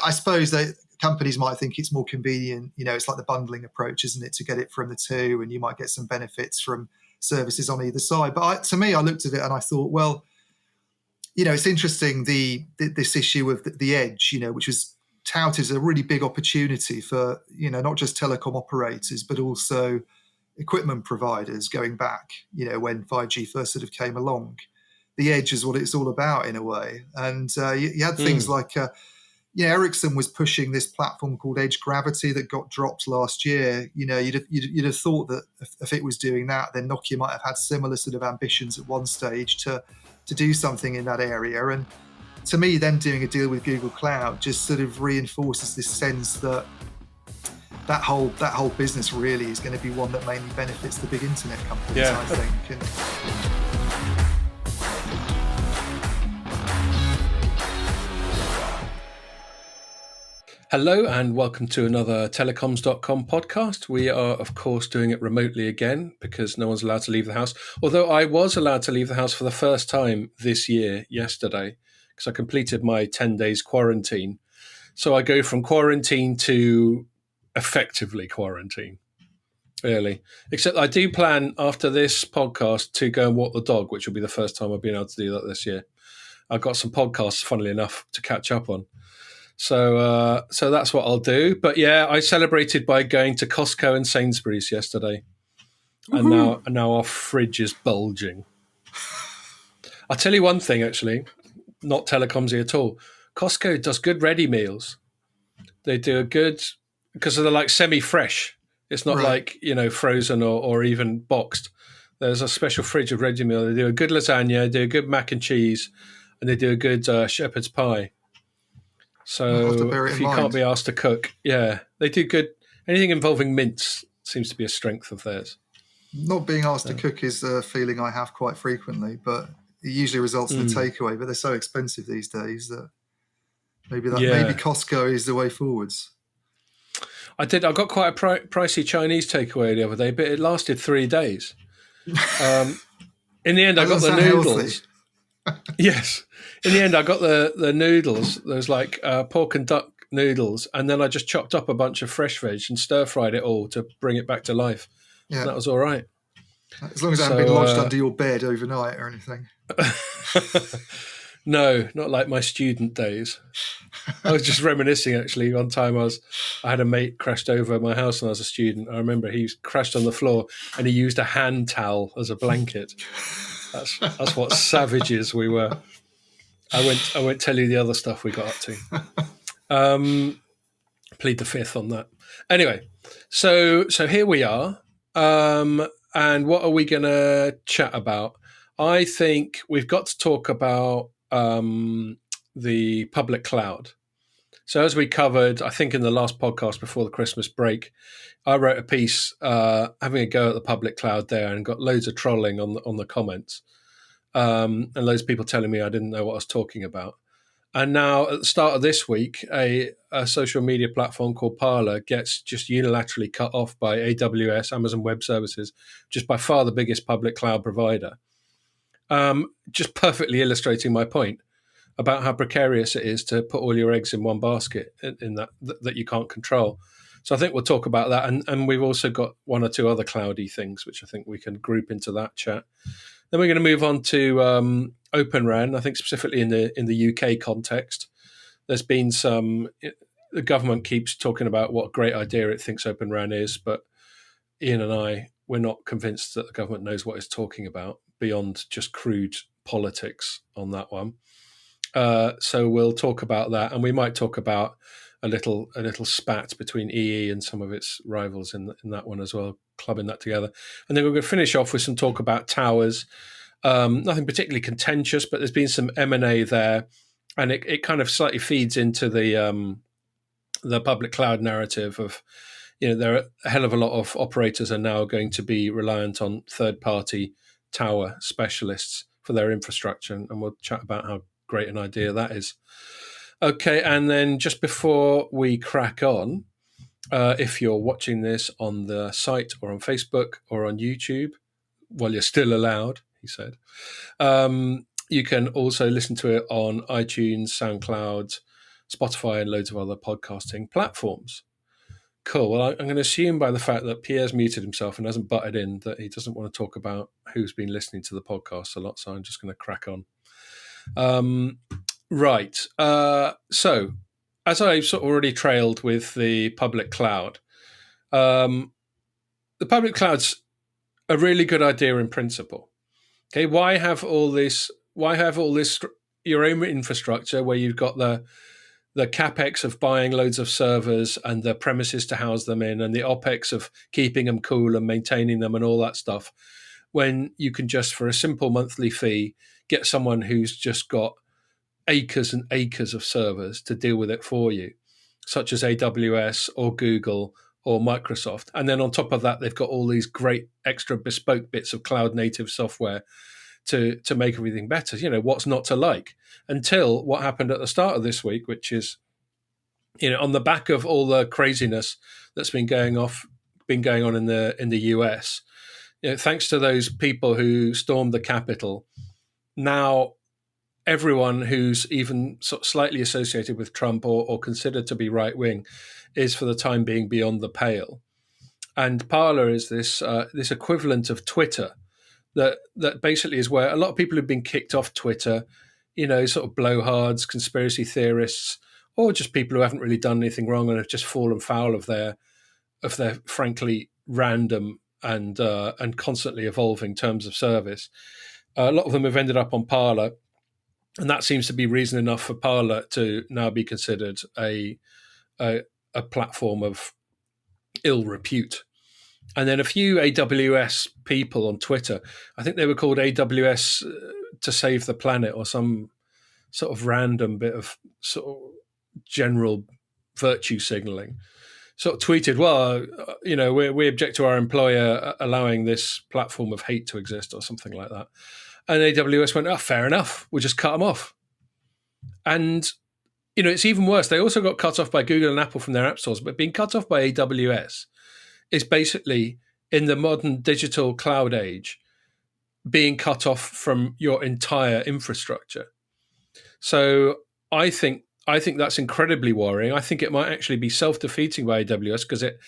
I suppose that companies might think it's more convenient. It's like the bundling approach, isn't it, to get it from the two, and you might get some benefits from services on either side. But to me, I looked at it and I thought, well, it's interesting, this issue of the edge, which was touted as a really big opportunity for, not just telecom operators, but also equipment providers going back, when 5G first sort of came along. The edge is what it's all about in a way. And you had things like, Ericsson was pushing this platform called Edge Gravity that got dropped last year. You'd have thought that if it was doing that, then Nokia might have had similar sort of ambitions at one stage to do something in that area. And to me, them doing a deal with Google Cloud just sort of reinforces this sense that that whole business really is going to be one that mainly benefits the big internet companies, I think. Hello and welcome to another Telecoms.com podcast. We are, of course, doing it remotely again because no one's allowed to leave the house. Although I was allowed to leave the house for the first time this year, yesterday, because I completed my 10 days quarantine. So I go from quarantine to effectively quarantine, really. Except I do plan after this podcast to go and walk the dog, which will be the first time I've been able to do that this year. I've got some podcasts, funnily enough, to catch up on. So that's what I'll do. But yeah, I celebrated by going to Costco and Sainsbury's yesterday. And now our fridge is bulging. I'll tell you one thing, actually, not telecomsy at all. Costco does good ready meals. They do a good, because they're like semi-fresh. It's not like, frozen or even boxed. There's a special fridge of ready meal. They do a good lasagna, they do a good mac and cheese, and they do a good shepherd's pie. So if you can't be asked to cook, they do good. Anything involving mince seems to be a strength of theirs. Not being asked to cook is a feeling I have quite frequently, but it usually results in a takeaway. But they're so expensive these days that maybe Costco is the way forwards. I got quite a pricey Chinese takeaway the other day, but it lasted 3 days. In the end, I got the noodles. Yes. In the end, I got the noodles. There's like pork and duck noodles, and then I just chopped up a bunch of fresh veg and stir-fried it all to bring it back to life. Yeah. And that was all right. As long as it hadn't been lodged under your bed overnight or anything. No, not like my student days. I was just reminiscing, actually. One time I had a mate crashed over my house when I was a student. I remember he crashed on the floor and he used a hand towel as a blanket. That's what savages we were. I won't tell you the other stuff we got up to. Plead the fifth on that. Anyway, so here we are. And what are we going to chat about? I think we've got to talk about the public cloud. So as we covered, I think in the last podcast before the Christmas break, I wrote a piece having a go at the public cloud there and got loads of trolling on the comments. And loads of people telling me I didn't know what I was talking about. And now at the start of this week, a social media platform called Parler gets just unilaterally cut off by AWS, Amazon Web Services, just by far the biggest public cloud provider. Just perfectly illustrating my point about how precarious it is to put all your eggs in one basket in that you can't control. So I think we'll talk about that. And we've also got one or two other cloudy things, which I think we can group into that chat. Then we're going to move on to OpenRAN, I think specifically in the UK context. There's been the government keeps talking about what a great idea it thinks OpenRAN is, but Ian and I, we're not convinced that the government knows what it's talking about beyond just crude politics on that one. So we'll talk about that, and we might talk about a little spat between EE and some of its rivals in that one as well, clubbing that together. And then we're going to finish off with some talk about towers. Nothing particularly contentious, but there's been some M&A there, and it kind of slightly feeds into the public cloud narrative of, there are a hell of a lot of operators are now going to be reliant on third-party tower specialists for their infrastructure, and we'll chat about how great an idea that is. Okay, and then just before we crack on, if you're watching this on the site or on Facebook or on YouTube, while you're still allowed, he said, you can also listen to it on iTunes, SoundCloud, Spotify and loads of other podcasting platforms. Cool. Well, I'm going to assume by the fact that Pierre's muted himself and hasn't butted in that he doesn't want to talk about who's been listening to the podcast a lot. So I'm just going to crack on. Right. So as I sort of already trailed with the public cloud, the public cloud's a really good idea in principle. Okay. Why have all this your own infrastructure where you've got the capex of buying loads of servers and the premises to house them in and the opex of keeping them cool and maintaining them and all that stuff, when you can just, for a simple monthly fee, get someone who's just got acres and acres of servers to deal with it for you, such as AWS or Google or Microsoft. And then on top of that, they've got all these great extra bespoke bits of cloud native software to make everything better. You know, what's not to like? Until what happened at the start of this week, which is, you know, on the back of all the craziness that's been going on in the US, you know, thanks to those people who stormed the Capitol, now everyone who's even sort of slightly associated with Trump or considered to be right wing is for the time being beyond the pale. And Parler is this equivalent of Twitter that basically is where a lot of people have been kicked off Twitter, you know, sort of blowhards, conspiracy theorists, or just people who haven't really done anything wrong and have just fallen foul of their frankly random and constantly evolving terms of service. A lot of them have ended up on Parler, and that seems to be reason enough for Parler to now be considered a platform of ill repute. And then a few AWS people on Twitter, I think they were called AWS to Save the Planet or some sort of random bit of sort of general virtue signaling, sort of tweeted, well, you know, we object to our employer allowing this platform of hate to exist or something like that. And AWS went, oh, fair enough, we'll just cut them off. And, you know, it's even worse. They also got cut off by Google and Apple from their app stores, but being cut off by AWS is basically, in the modern digital cloud age, being cut off from your entire infrastructure. So I think that's incredibly worrying. I think it might actually be self-defeating by AWS because it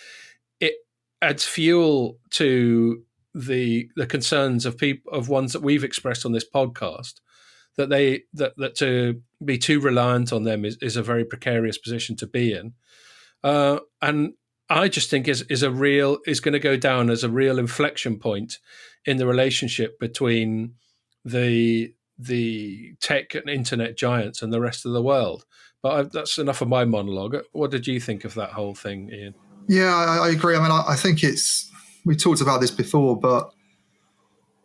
adds fuel to the concerns of people, of ones that we've expressed on this podcast, that to be too reliant on them is a very precarious position to be in. And I just think is going to go down as a real inflection point in the relationship between the tech and internet giants and the rest of the world. But that's enough of my monologue. What did you think of that whole thing, Ian? Yeah, I agree. I mean, I think we talked about this before, but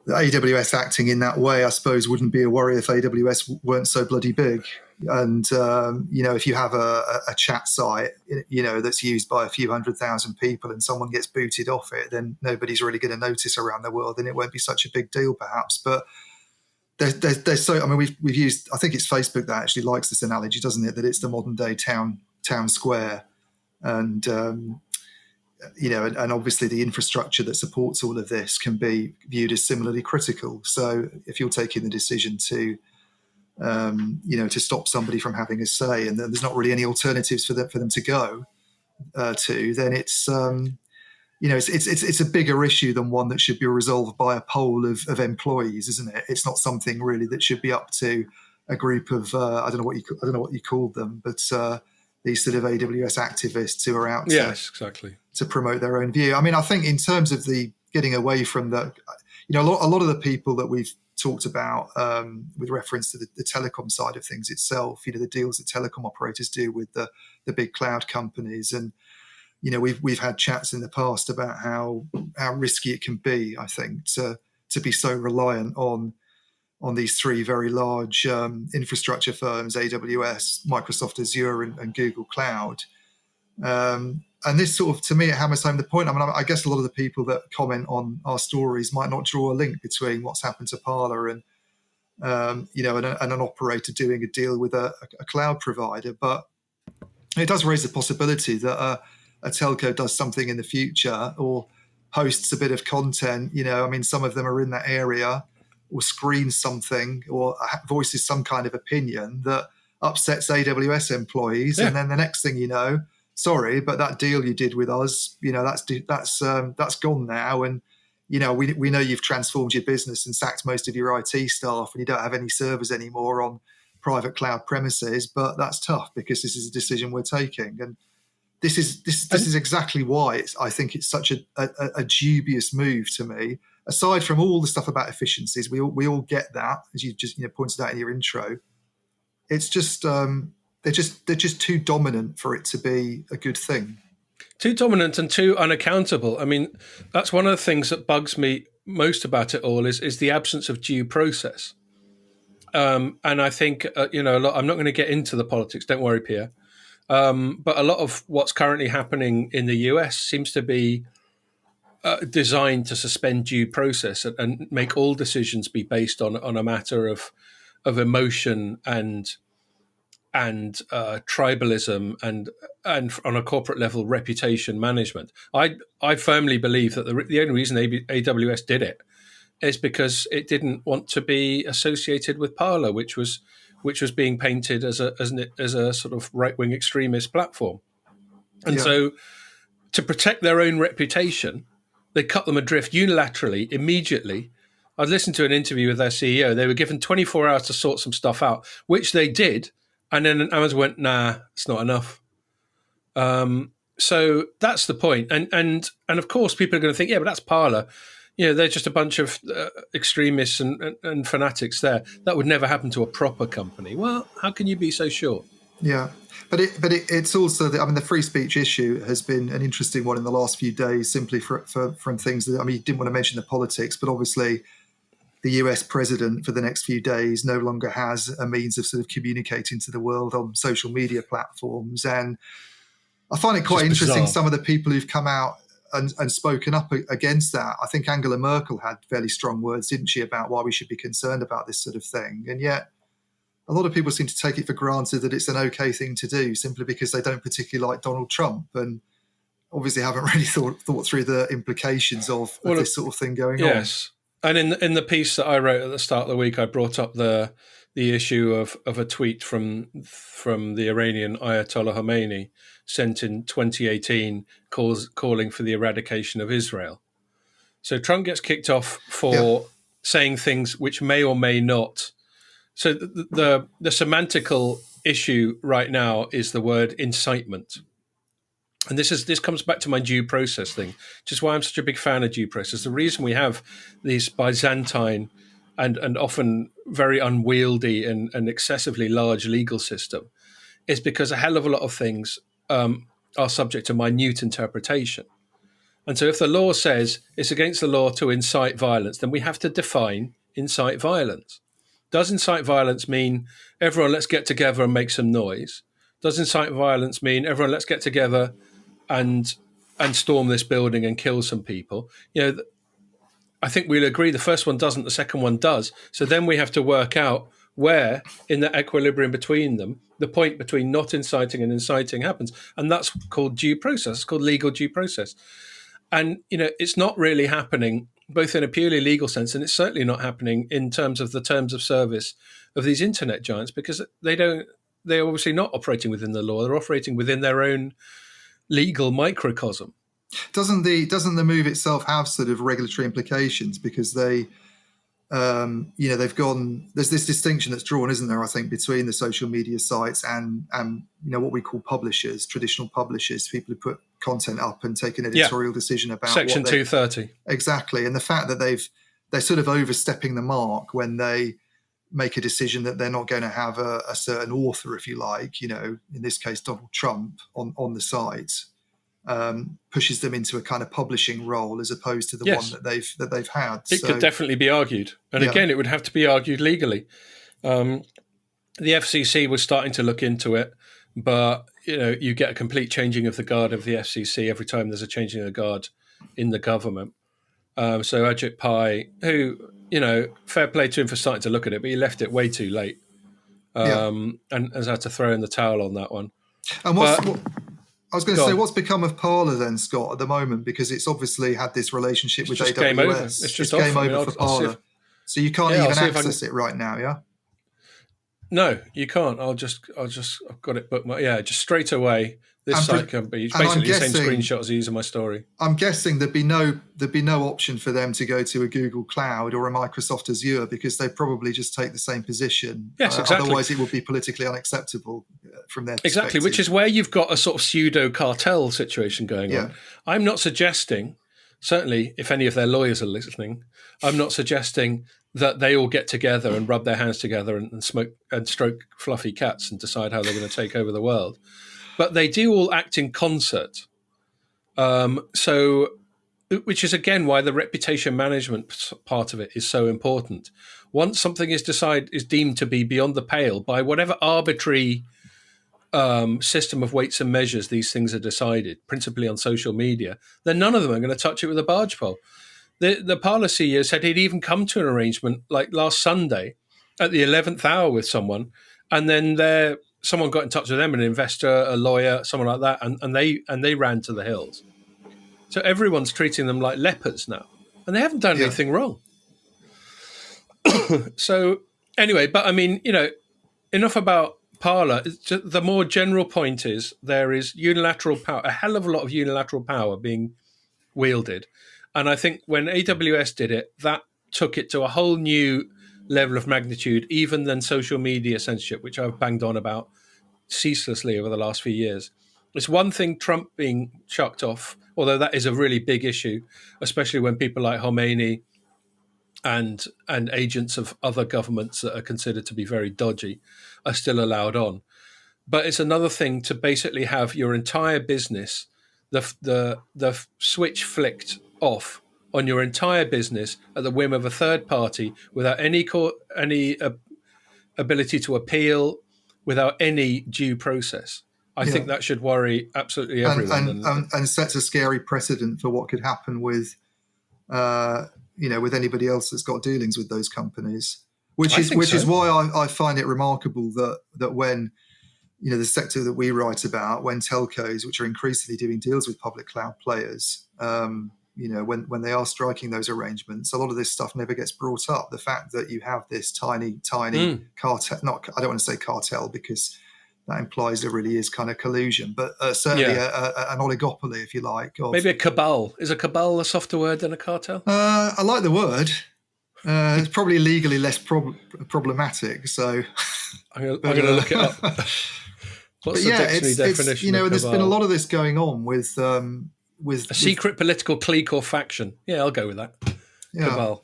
the AWS acting in that way, I suppose, wouldn't be a worry if AWS weren't so bloody big. And, you know, if you have a chat site, you know, that's used by a few 100,000 people and someone gets booted off it, then nobody's really going to notice around the world and it won't be such a big deal, perhaps. But there's so, I mean, we've used, I think it's Facebook that actually likes this analogy, doesn't it? That it's the modern day town square. And, you know, and obviously the infrastructure that supports all of this can be viewed as similarly critical. So if you're taking the decision to, you know, to stop somebody from having a say, and there's not really any alternatives for them to go to, then it's, you know, it's a bigger issue than one that should be resolved by a poll of employees, isn't it? It's not something really that should be up to a group of I don't know what you called them, but these sort of AWS activists who are out to promote their own view. I mean, I think in terms of the getting away from the, you know, a lot of the people that we've talked about with reference to the telecom side of things itself, you know, the deals that telecom operators do with the big cloud companies. And, you know, we've had chats in the past about how risky it can be, I think, to be so reliant on these three very large infrastructure firms, AWS, Microsoft Azure, and Google Cloud. And this sort of, to me, it hammers home the point. I mean, I guess a lot of the people that comment on our stories might not draw a link between what's happened to Parler and, you know, and an operator doing a deal with a cloud provider. But it does raise the possibility that a telco does something in the future or posts a bit of content. You know, I mean, some of them are in that area, or screens something or voices some kind of opinion that upsets AWS employees, Yeah. and then the next thing you know, sorry, but that deal you did with us, that's gone now, and we know you've transformed your business and sacked most of your IT staff, and you don't have any servers anymore on private cloud premises, but that's tough because this is a decision we're taking, and this is exactly why I think it's such a dubious move to me. Aside from all the stuff about efficiencies, we all get that, as you just pointed out in your intro. It's just they're just too dominant for it to be a good thing. Too dominant and too unaccountable. I mean, that's one of the things that bugs me most about it all is the absence of due process. And I think a lot. I'm not going to get into the politics. Don't worry, Pierre. But a lot of what's currently happening in the US seems to be designed to suspend due process and make all decisions be based on a matter of emotion and tribalism and on a corporate level reputation management. I firmly believe that the only reason AWS did it is because it didn't want to be associated with Parler, which was being painted as a sort of right-wing extremist platform. And so to protect their own reputation, they cut them adrift unilaterally, immediately. I'd listened to an interview with their CEO. They were given 24 hours to sort some stuff out, which they did. And then Amazon went, nah, it's not enough. So that's the point. And of course, people are going to think, yeah, but that's Parler. They're just a bunch of extremists and fanatics there. That would never happen to a proper company. Well, how can you be so sure? Yeah, but it's also the free speech issue has been an interesting one in the last few days, simply from things that you didn't want to mention the politics, but obviously the US president for the next few days no longer has a means of sort of communicating to the world on social media platforms, and I find it quite interesting some of the people who've come out and spoken up against that. I think Angela Merkel had fairly strong words, didn't she, about why we should be concerned about this sort of thing. And yet a lot of people seem to take it for granted that it's an okay thing to do simply because they don't particularly like Donald Trump and obviously haven't really thought through the implications of this sort of thing going on. Yes. And in the piece that I wrote at the start of the week, I brought up the issue of a tweet from the Iranian Ayatollah Khomeini sent in 2018 calling for the eradication of Israel. So Trump gets kicked off for saying things which may or may not. So the semantical issue right now is the word incitement. And this comes back to my due process thing, which is why I'm such a big fan of due process. The reason we have these Byzantine and often very unwieldy and excessively large legal system is because a hell of a lot of things are subject to minute interpretation. And so if the law says it's against the law to incite violence, then we have to define incite violence. Does incite violence mean everyone let's get together and make some noise? Does incite violence mean everyone let's get together and storm this building and kill some people? I think we'll agree the first one doesn't, the second one does. So then we have to work out where in the equilibrium between them, the point between not inciting and inciting happens. And that's called due process. It's called legal due process. And, it's not really happening both in a purely legal sense, and it's certainly not happening in terms of the terms of service of these internet giants, because they're obviously not operating within the law. They're operating within their own legal microcosm. Doesn't the move itself have sort of regulatory implications, because they've gone, there's this distinction that's drawn, isn't there, I think, between the social media sites and what we call publishers, traditional publishers, people who put content up and take an editorial decision about Section 230. Exactly. And the fact that they're sort of overstepping the mark when they make a decision that they're not going to have a certain author, if you like, in this case Donald Trump on the site, pushes them into a kind of publishing role as opposed to the one that they've had. It could definitely be argued, and again, it would have to be argued legally. The FCC was starting to look into it, but you get a complete changing of the guard of the FCC every time there's a changing of the guard in the government. So Ajit Pai, who fair play to him for starting to look at it, but he left it way too late, and has had to throw in the towel on that one. And I was going to say, what's become of Parler then, Scott, at the moment? Because it's obviously had this relationship with AWS. Game over. It's just game over for Parler. So you can't even access it right now, yeah? No, you can't. I've got it bookmarked. Yeah, just straight away. This And site can be. It's and basically the same screenshot as I use in my story. I'm guessing there'd be no option for them to go to a Google Cloud or a Microsoft Azure, because they probably just take the same position. Yes, exactly. Otherwise, it would be politically unacceptable from their perspective. Exactly, which is where you've got a sort of pseudo cartel situation going on. I'm not suggesting, certainly, if any of their lawyers are listening, I'm not suggesting that they all get together and rub their hands together and smoke and stroke fluffy cats and decide how they're going to take over the world. But they do all act in concert. So, which is again why the reputation management part of it is so important. Once something is deemed to be beyond the pale by whatever arbitrary system of weights and measures these things are decided, principally on social media, then none of them are going to touch it with a barge pole. The Parler CEO said he'd even come to an arrangement like last Sunday at the 11th hour with someone, and then someone got in touch with them, an investor, a lawyer, someone like that, and they ran to the hills. So everyone's treating them like lepers now, and they haven't done anything wrong. So anyway, but I mean, enough about Parler. The more general point is there is unilateral power, a hell of a lot of unilateral power being wielded. And I think when AWS did it, that took it to a whole new level of magnitude, even than social media censorship, which I've banged on about ceaselessly over the last few years. It's one thing Trump being chucked off, although that is a really big issue, especially when people like Khomeini and agents of other governments that are considered to be very dodgy are still allowed on. But it's another thing to basically have your entire business, the switch flicked off on your entire business at the whim of a third party without any ability to appeal, without any due process. I think that should worry absolutely everyone. And sets a scary precedent for what could happen with with anybody else that's got dealings with those companies. Which is why I find it remarkable that when the sector that we write about, when telcos, which are increasingly doing deals with public cloud players, when they are striking those arrangements, a lot of this stuff never gets brought up. The fact that you have this tiny cartel, I don't want to say cartel because that implies there really is kind of collusion, but certainly an oligopoly, if you like. Maybe a cabal. Is a cabal a softer word than a cartel? I like the word. It's probably legally less problematic. So I'm going to look it up. What's the dictionary definition? There's been a lot of this going on with a secret political clique or faction. Yeah, I'll go with that. Yeah. Cabal.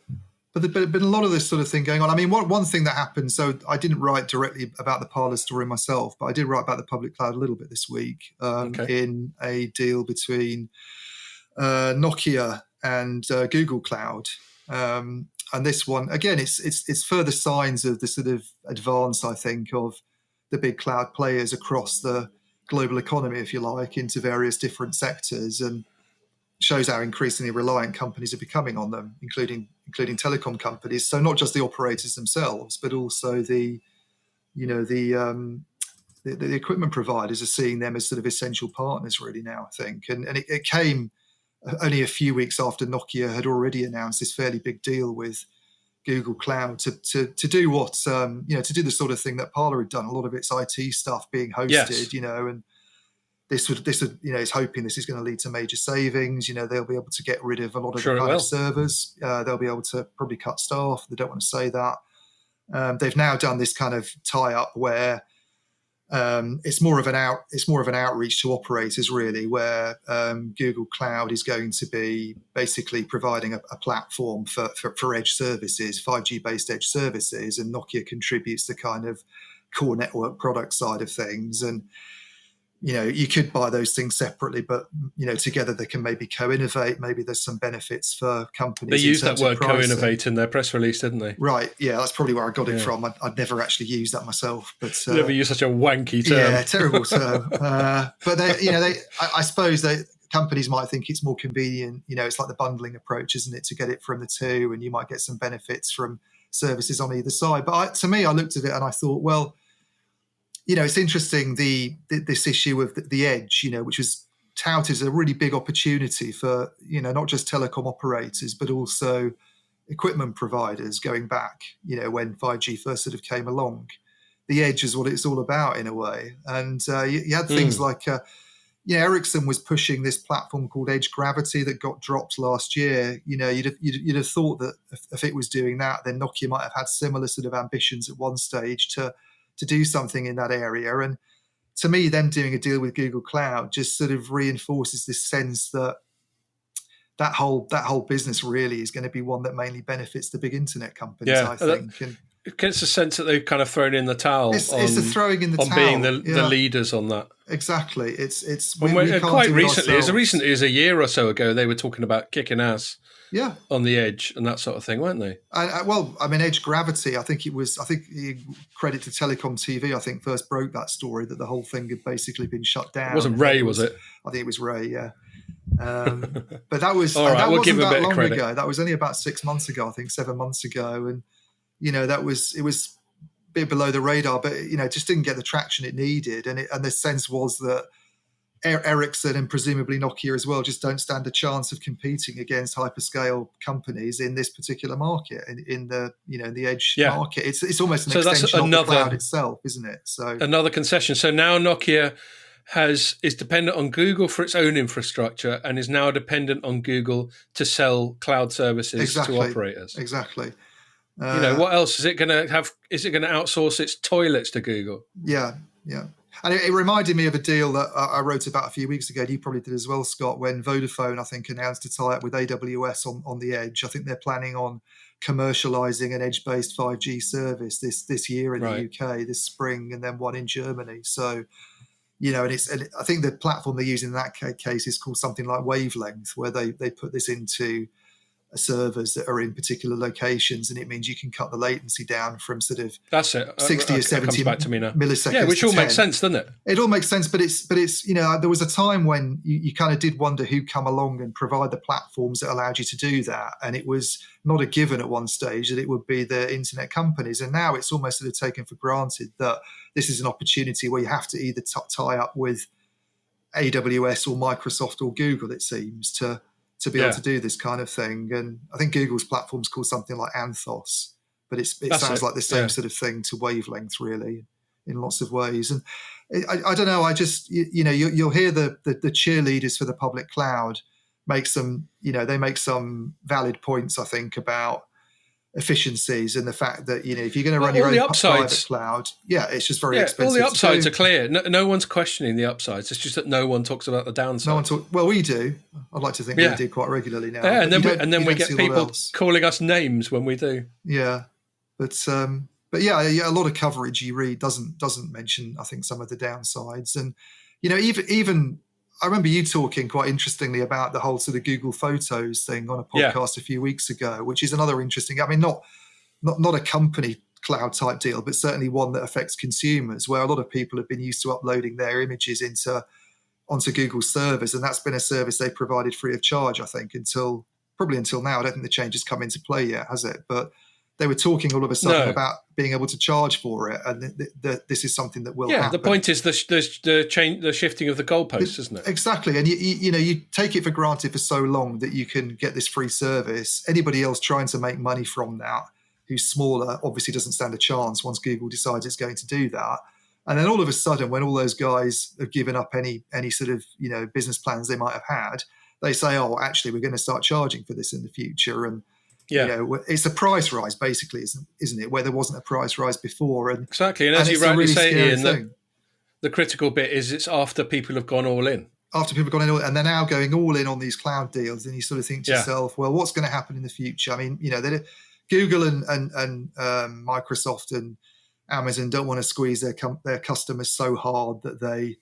But there's been a lot of this sort of thing going on. I mean, one thing that happened, so I didn't write directly about the Parler story myself, but I did write about the public cloud a little bit this week in a deal between Nokia and Google Cloud. And this one, again, it's further signs of the sort of advance, I think, of the big cloud players across the global economy, if you like, into various different sectors, and shows how increasingly reliant companies are becoming on them, including telecom companies. So not just the operators themselves, but also the equipment providers are seeing them as sort of essential partners really now, I think. And it came only a few weeks after Nokia had already announced this fairly big deal with Google Cloud to do what to do the sort of thing that Parler had done, a lot of its IT stuff being hosted, and this would it's hoping this is going to lead to major savings. They'll be able to get rid of a lot of the kind of servers. They'll be able to probably cut staff. They don't want to say that. They've now done this kind of tie-up where it's more of an outreach to operators, really, where Google Cloud is going to be basically providing a platform for edge services, 5G based edge services, and Nokia contributes the kind of core network product side of things. And you could buy those things separately, but together they can maybe co-innovate. Maybe there's some benefits for companies. They used that word co-innovate in their press release, didn't they? Right. Yeah, that's probably where I got it from. I'd never actually used that myself, but never used such a wanky term. Yeah, terrible term. But I suppose companies might think it's more convenient. It's like the bundling approach, isn't it, to get it from the two, and you might get some benefits from services on either side. But to me, I looked at it and I thought, well, it's interesting, this issue of the edge, which was touted as a really big opportunity for, not just telecom operators, but also equipment providers going back, when 5G first sort of came along. the edge is what it's all about in a way. And you had things like, Ericsson was pushing this platform called Edge Gravity that got dropped last year. You'd have thought that if it was doing that, then Nokia might have had similar sort of ambitions at one stage to do something in that area. And to me, them doing a deal with Google Cloud just sort of reinforces this sense that whole business really is going to be one that mainly benefits the big internet companies, I think. And it gets a sense that they've kind of thrown in the towel. It's the throwing in the towel. On being the leaders on that. Exactly. It's we can't quite recently, as a year or so ago, they were talking about kicking ass on the edge and that sort of thing, weren't they? Edge Gravity, I think credit to Telecoms.com, I think first broke that story that the whole thing had basically been shut down. It wasn't Ray, was it? I think it was Ray, yeah. But that was all right, that we'll wasn't give that a bit long of credit. ago. That was only about 6 months ago, I think 7 months ago, and it was a bit below the radar, but it just didn't get the traction it needed, and the sense was that Ericsson and presumably Nokia as well just don't stand a chance of competing against hyperscale companies in this particular market, in the edge market. It's almost an extension of the cloud itself, isn't it? So another concession. So now Nokia is dependent on Google for its own infrastructure and is now dependent on Google to sell cloud services to operators. Exactly. What else is it going to have? Is it going to outsource its toilets to Google? Yeah. And it reminded me of a deal that I wrote about a few weeks ago. You probably did as well, Scott, when Vodafone, I think, announced a tie-up with AWS on the edge. I think they're planning on commercializing an edge-based 5G service this year in the UK, this spring, and then one in Germany. So, and I think the platform they use in that case is called something like Wavelength, where they put this into servers that are in particular locations, and it means you can cut the latency down from sort of 60 or 70 milliseconds. Yeah, which all makes sense, doesn't it? It all makes sense, but it's there was a time when you kind of did wonder who'd come along and provide the platforms that allowed you to do that, and it was not a given at one stage that it would be the internet companies, and now it's almost sort of taken for granted that this is an opportunity where you have to either tie up with AWS or Microsoft or Google, it seems, to be able to do this kind of thing. And I think Google's platform's called something like Anthos, but it sounds like the same sort of thing to Wavelength, really, in lots of ways. And I don't know, I just, you'll hear the cheerleaders for the public cloud make some valid points, I think, about efficiencies and the fact that, if you're going to run your own private cloud, it's just very expensive. All the upsides are clear. No one's questioning the upsides. It's just that no one talks about the downsides. Well, we do. I'd like to think we do quite regularly now. Yeah, and then we get people calling us names when we do. Yeah, but a lot of coverage you read doesn't mention, I think, some of the downsides. And even I remember you talking quite interestingly about the whole sort of Google Photos thing on a podcast a few weeks ago, which is another interesting, not a company cloud type deal, but certainly one that affects consumers, where a lot of people have been used to uploading their images onto Google's servers. And that's been a service they provided free of charge, I think, until now. I don't think the change has come into play yet, has it? But they were talking all of a sudden about being able to charge for it, and this is something that will happen. Yeah, the point is the shifting of the goalposts, isn't it? Exactly, and you take it for granted for so long that you can get this free service. Anybody else trying to make money from that, who's smaller, obviously doesn't stand a chance once Google decides it's going to do that. And then all of a sudden, when all those guys have given up any sort of business plans they might have had, they say, "Oh, actually, we're going to start charging for this in the future." And it's a price rise, basically, isn't it? Where there wasn't a price rise before. And exactly, and as you rightly say, Ian, the critical bit is it's after people have gone all in. After people have gone in, and they're now going all in on these cloud deals, and you sort of think to yourself, well, what's going to happen in the future? I mean, Google and Microsoft and Amazon don't want to squeeze their customers so hard that they're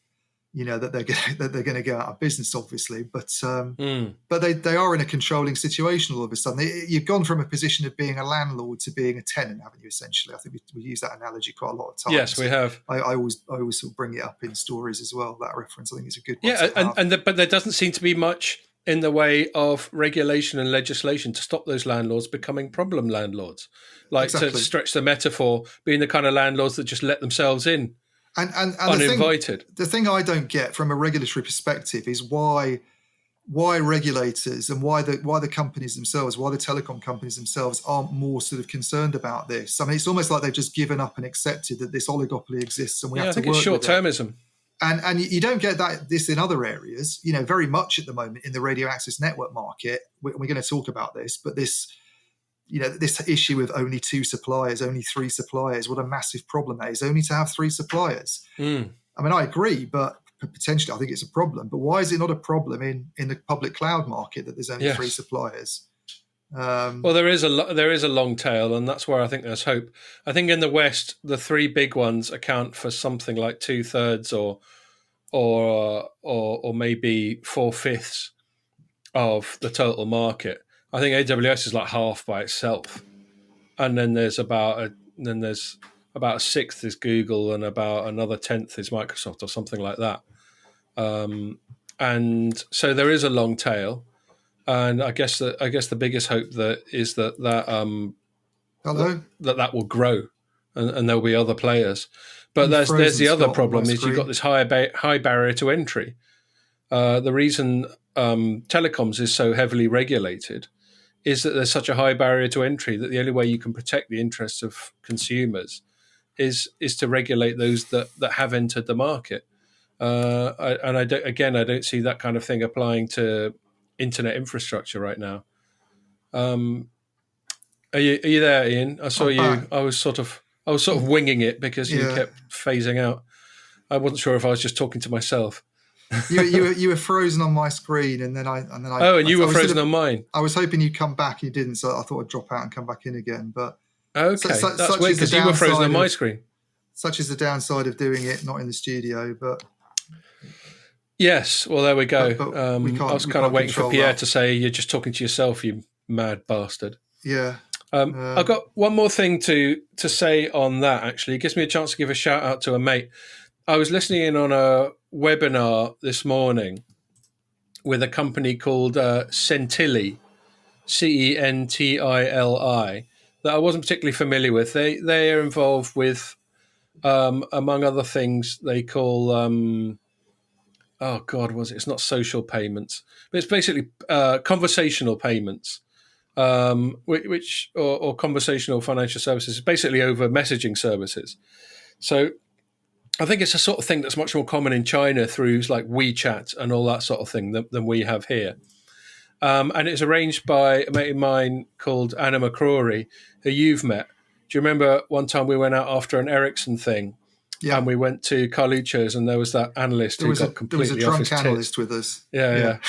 going to go out of business, obviously. But they are in a controlling situation all of a sudden. You've gone from a position of being a landlord to being a tenant, haven't you? Essentially, I think we use that analogy quite a lot of times. Yes, we have. I always sort of bring it up in stories as well. That reference, I think, is a good one. But there doesn't seem to be much in the way of regulation and legislation to stop those landlords becoming problem landlords. Like, to stretch the metaphor, being the kind of landlords that just let themselves in. And uninvited. The thing I don't get from a regulatory perspective is why why regulators and why the companies themselves, why the telecom companies themselves aren't more sort of concerned about this. I mean, it's almost like they've just given up and accepted that this oligopoly exists and we have to work with it. I think it's short-termism. And you don't get this in other areas, very much at the moment in the radio access network market. We're going to talk about this, but this issue with only 2 suppliers, only 3 suppliers, what a massive problem that is, only to have 3 suppliers. I mean, I agree, but potentially I think it's a problem. But why is it not a problem in the public cloud market that there's only 3 suppliers? Well, there is a long tail, and that's where I think there's hope. I think in the West, the 3 big ones account for something like 2/3 or maybe 4/5 of the total market. I think AWS is like half by itself, and then there's about a sixth is Google, and about another 10th is Microsoft, or something like that. And so there is a long tail. And I guess the biggest hope is that will grow, and there'll be other players. But there's the other problem is you've got this high barrier to entry. The reason telecoms is so heavily regulated is that there's such a high barrier to entry that the only way you can protect the interests of consumers is to regulate those that have entered the market. I don't see that kind of thing applying to internet infrastructure right now. Are you there, Ian? I saw you. I was sort of winging it because you kept phasing out. I wasn't sure if I was just talking to myself. you were frozen on my screen, and then I. Oh, and you were frozen on mine. I was hoping you'd come back. You didn't, so I thought I'd drop out and come back in again. But okay, that's weird because you were frozen on my screen. Such is the downside of doing it not in the studio, but. Yes, well, there we go. But I was kind of waiting for Pierre to say, you're just talking to yourself, you mad bastard. Yeah. I've got one more thing to say on that, actually. It gives me a chance to give a shout out to a mate. I was listening in on a webinar this morning with a company called Centilli, Centili, that I wasn't particularly familiar with. They are involved with, among other things, they call... it's not social payments, but it's basically conversational payments, which conversational financial services, basically over messaging services. So I think it's a sort of thing that's much more common in China through like WeChat and all that sort of thing than we have here. And it's arranged by a mate of mine called Anna McCrory, who you've met. Do you remember one time we went out after an Ericsson thing? Yeah. And we went to Carluccio's, and there was that analyst who got completely off his tits. There was a drunk analyst with us. Yeah.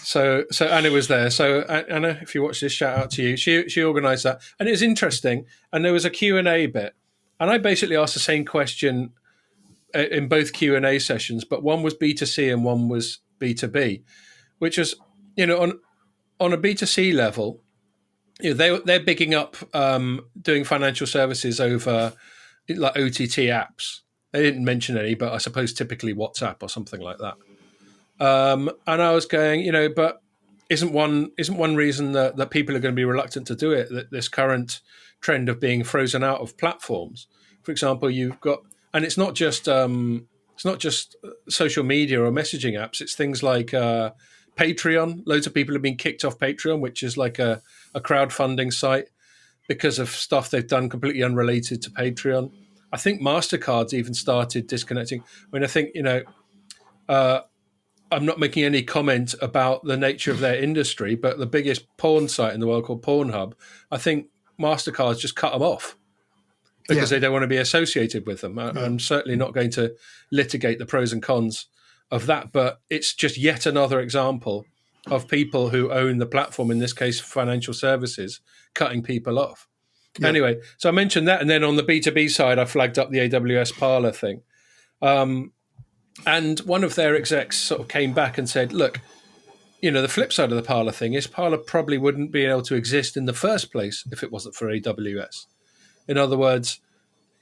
So Anna was there. So Anna, if you watch this, shout out to you. She organised that, and it was interesting. And there was a Q&A bit, and I basically asked the same question in both Q&A sessions, but one was B2C and one was B2B, which was, on a B2C level, they're bigging up doing financial services over like OTT apps. They didn't mention any, but I suppose typically WhatsApp or something like that. And I was going, but isn't one reason that people are going to be reluctant to do it, that this current trend of being frozen out of platforms? For example, you've got, and it's not just social media or messaging apps. It's things like Patreon. Loads of people have been kicked off Patreon, which is like a crowdfunding site, because of stuff they've done completely unrelated to Patreon. I think MasterCard's even started disconnecting. I mean, I think, I'm not making any comment about the nature of their industry, but the biggest porn site in the world called Pornhub, I think MasterCard's just cut them off because they don't want to be associated with them. I'm certainly not going to litigate the pros and cons of that, but it's just yet another example of people who own the platform, in this case financial services, cutting people off. Yeah. Anyway, so I mentioned that, and then on the B2B side, I flagged up the AWS Parler thing. And one of their execs sort of came back and said, look, the flip side of the Parler thing is Parler probably wouldn't be able to exist in the first place if it wasn't for AWS. In other words,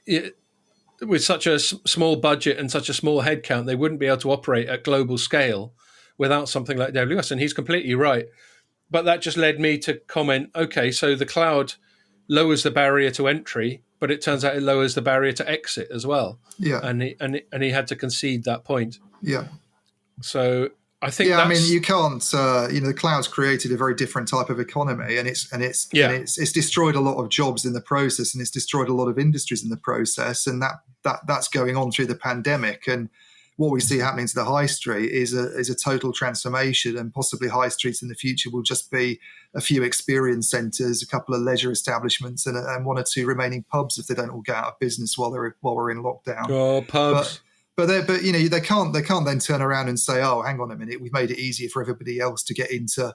with such a small budget and such a small headcount, they wouldn't be able to operate at global scale without something like AWS. And he's completely right. But that just led me to comment, okay, so the cloud lowers the barrier to entry, but it turns out it lowers the barrier to exit as well. Yeah. And he had to concede that point. Yeah. So I think Yeah, I mean, that's you can't. The cloud's created a very different type of economy, and it's destroyed a lot of jobs in the process, and it's destroyed a lot of industries in the process, and that's going on through the pandemic. And what we see happening to the high street is a total transformation, and possibly high streets in the future will just be a few experience centres, a couple of leisure establishments, and one or two remaining pubs if they don't all get out of business while we're in lockdown. pubs. But they can't then turn around and say, oh, hang on a minute, we've made it easier for everybody else to get into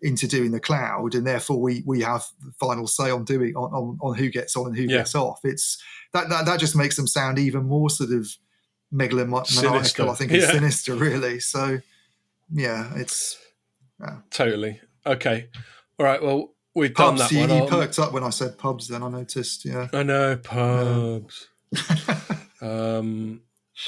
doing the cloud, and therefore we have the final say on who gets on and who gets off. It's that just makes them sound even more sort of megalomaniacal, I think, and sinister, really. So it's totally okay. All right, well, we've done that one. You perked up when I said pubs. Then I noticed. Yeah, I know, pubs.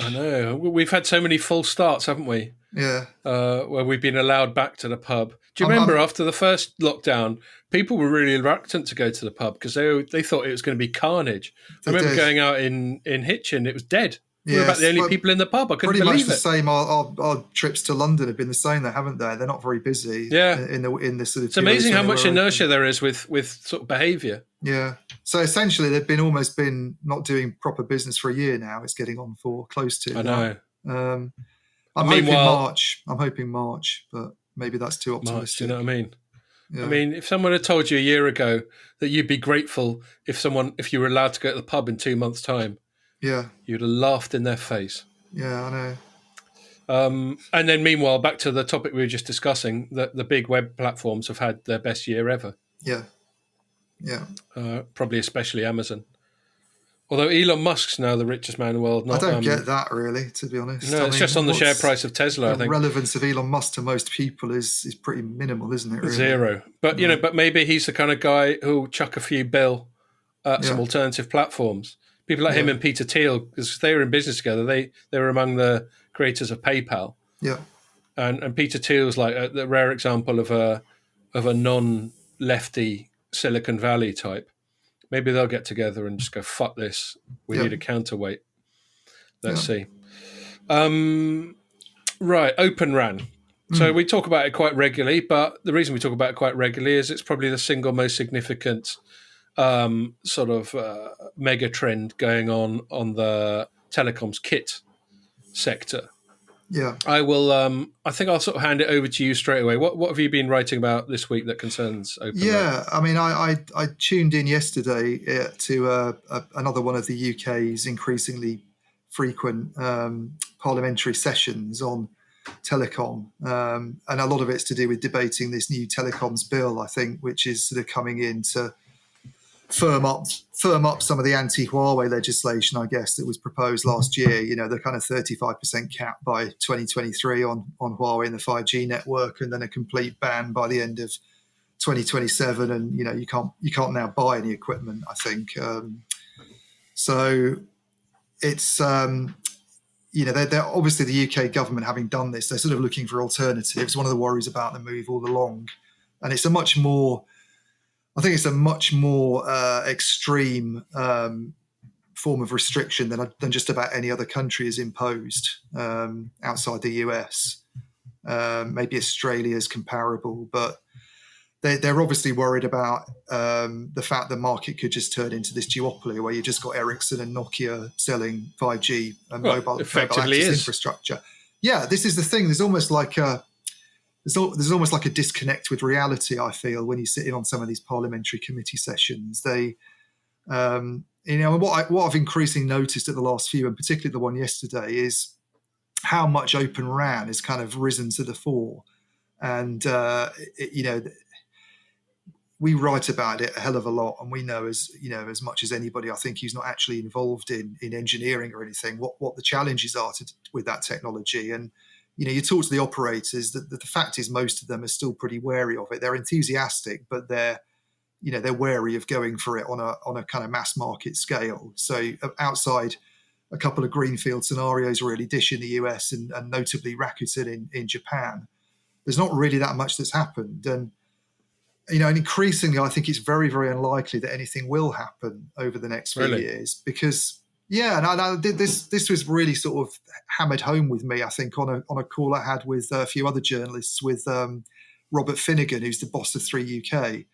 I know. We've had so many false starts, haven't we? Yeah. Where we've been allowed back to the pub. Do you remember after the first lockdown, people were really reluctant to go to the pub because they thought it was going to be carnage. I remember going out in Hitchin, it was dead. We were about the only people in the pub. I couldn't believe it. Pretty much the same. Our trips to London have been the same, though, haven't they? They're not very busy. Yeah. In this sort of. It's amazing how much inertia there is with sort of behaviour. Yeah. So essentially, they've almost been not doing proper business for a year now. It's getting on for close to. I know. I'm hoping March, but maybe that's too optimistic. March, do you know what I mean? Yeah. I mean, if someone had told you a year ago that you'd be grateful if you were allowed to go to the pub in 2 months' time, you'd have laughed in their face. Yeah, I know. And then meanwhile, back to the topic we were just discussing, that the big web platforms have had their best year ever. Yeah. Yeah. Probably especially Amazon. Although Elon Musk's now the richest man in the world. I don't get that, really, to be honest. No, it's just on the share price of Tesla, I think. The relevance of Elon Musk to most people is pretty minimal, isn't it? Really? Zero. But, but maybe he's the kind of guy who'll chuck a few bill at some alternative platforms. People like him and Peter Thiel, because they were in business together, they were among the creators of PayPal. Yeah. And Peter Thiel's like the rare example of a non-lefty Silicon Valley type. Maybe they'll get together and just go, fuck this. We need a counterweight. Let's see. Right, OpenRAN. So we talk about it quite regularly, but the reason we talk about it quite regularly is it's probably the single most significant sort of mega trend going on the telecoms kit sector. Yeah. I think I'll sort of hand it over to you straight away. What have you been writing about this week that concerns OpenRAN? Yeah, I mean, I tuned in yesterday to another one of the UK's increasingly frequent parliamentary sessions on telecom, and a lot of it's to do with debating this new telecoms bill, I think, which is sort of coming in to firm up some of the anti-Huawei legislation, I guess, that was proposed last year. The kind of 35% cap by 2023 on Huawei and the 5G network, and then a complete ban by the end of 2027. And you can't now buy any equipment, I think. So it's they're obviously, the UK government, having done this, they're sort of looking for alternatives. One of the worries about the move all along, and it's a much more extreme form of restriction than just about any other country has imposed outside the US. Maybe Australia is comparable, but they're obviously worried about the fact the market could just turn into this duopoly where you just got Ericsson and Nokia selling 5G and mobile access infrastructure. Yeah, this is the thing. There's almost like a disconnect with reality, I feel, when you sit in on some of these parliamentary committee sessions. They, what I've increasingly noticed at the last few, and particularly the one yesterday, is how much OpenRAN has kind of risen to the fore. And, we write about it a hell of a lot, and we know as much as anybody, I think, who's not actually involved in engineering or anything, what the challenges are with that technology. And you talk to the operators, the fact is most of them are still pretty wary of it. They're enthusiastic, but they're wary of going for it on a kind of mass market scale. So outside a couple of greenfield scenarios, really, Dish in the US and notably Rakuten in Japan, there's not really that much that's happened. And and increasingly, I think it's very, very unlikely that anything will happen over the next few years, because Yeah, and I did this. This was really sort of hammered home with me, I think, on a call I had with a few other journalists, with Robert Finnegan, who's the boss of 3UK,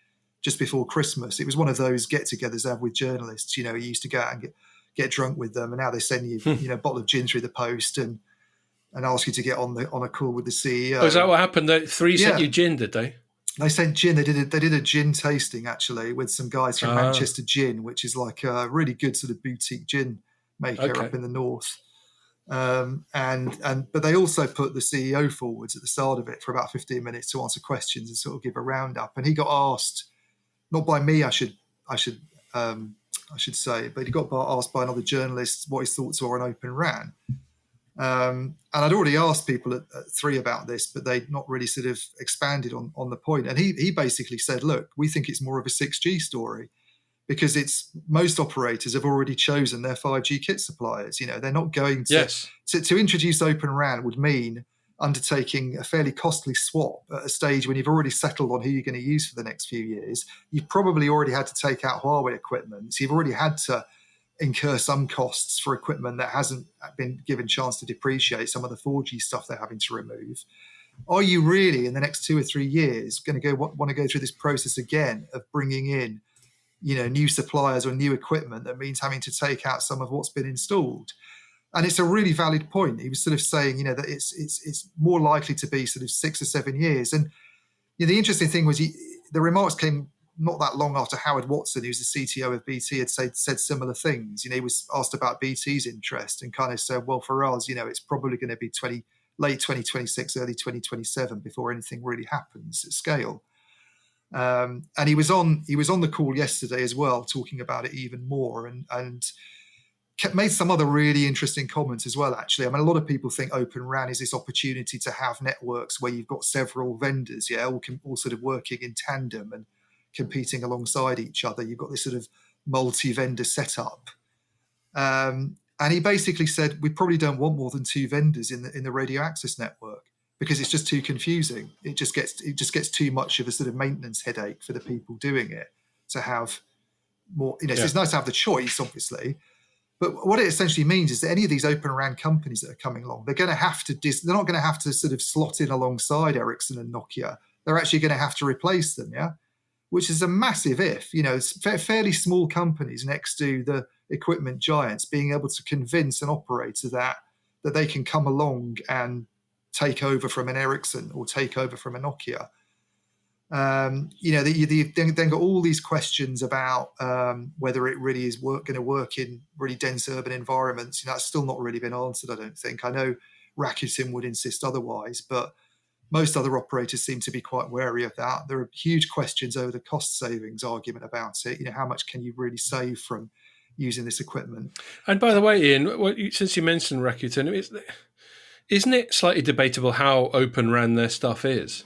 just before Christmas. It was one of those get-togethers I have with journalists. You used to go out and get drunk with them, and now they send you, a bottle of gin through the post and ask you to get on a call with the CEO. Oh, is that what happened? The three sent Yeah. you gin, did they? They sent gin. They did a gin tasting, actually, with some guys from Manchester Gin, which is like a really good sort of boutique gin maker up in the north. But they also put the CEO forwards at the start of it for about 15 minutes to answer questions and sort of give a roundup. And he got asked, not by me, I should say, but he got asked by another journalist what his thoughts were on OpenRAN. And I'd already asked people at 3 about this, but they'd not really sort of expanded on the point. And he basically said, look, we think it's more of a 6G story, because most operators have already chosen their 5G kit suppliers. They're not going to, to introduce OpenRAN would mean undertaking a fairly costly swap at a stage when you've already settled on who you're going to use for the next few years. You've probably already had to take out Huawei equipment. So you've already had to incur some costs for equipment that hasn't been given chance to depreciate, some of the 4G stuff they're having to remove. Are you really, in the next 2 or 3 years, going to want to go through this process again of bringing in new suppliers or new equipment that means having to take out some of what's been installed? And it's a really valid point. He was sort of saying, that it's more likely to be sort of 6 or 7 years. And the interesting thing was the remarks came not that long after Howard Watson, who's the CTO of BT, had said similar things. He was asked about BT's interest and kind of said, well, for us, it's probably going to be late 2026, early 2027 before anything really happens at scale. And he was on the call yesterday as well, talking about it even more, and made some other really interesting comments as well, actually. I mean, a lot of people think OpenRAN is this opportunity to have networks where you've got several vendors, all sort of working in tandem and competing alongside each other. You've got this sort of multi-vendor setup. And he basically said, we probably don't want more than 2 vendors in the radio access network, because it's just too confusing. It just gets too much of a sort of maintenance headache for the people doing it to have more. So it's nice to have the choice, obviously. But what it essentially means is that any of these OpenRAN companies that are coming along, they're going to have to. They're not going to have to sort of slot in alongside Ericsson and Nokia. They're actually going to have to replace them, which is a massive if. It's fairly small companies next to the equipment giants being able to convince an operator that they can come along and take over from an Ericsson or take over from a Nokia. You've then got all these questions about whether it really is going to work in really dense urban environments. That's still not really been answered, I don't think. I know Rakuten would insist otherwise, but most other operators seem to be quite wary of that. There are huge questions over the cost savings argument about it. How much can you really save from using this equipment? And by the way, Ian, since you mentioned Rakuten, isn't it slightly debatable how OpenRAN their stuff is?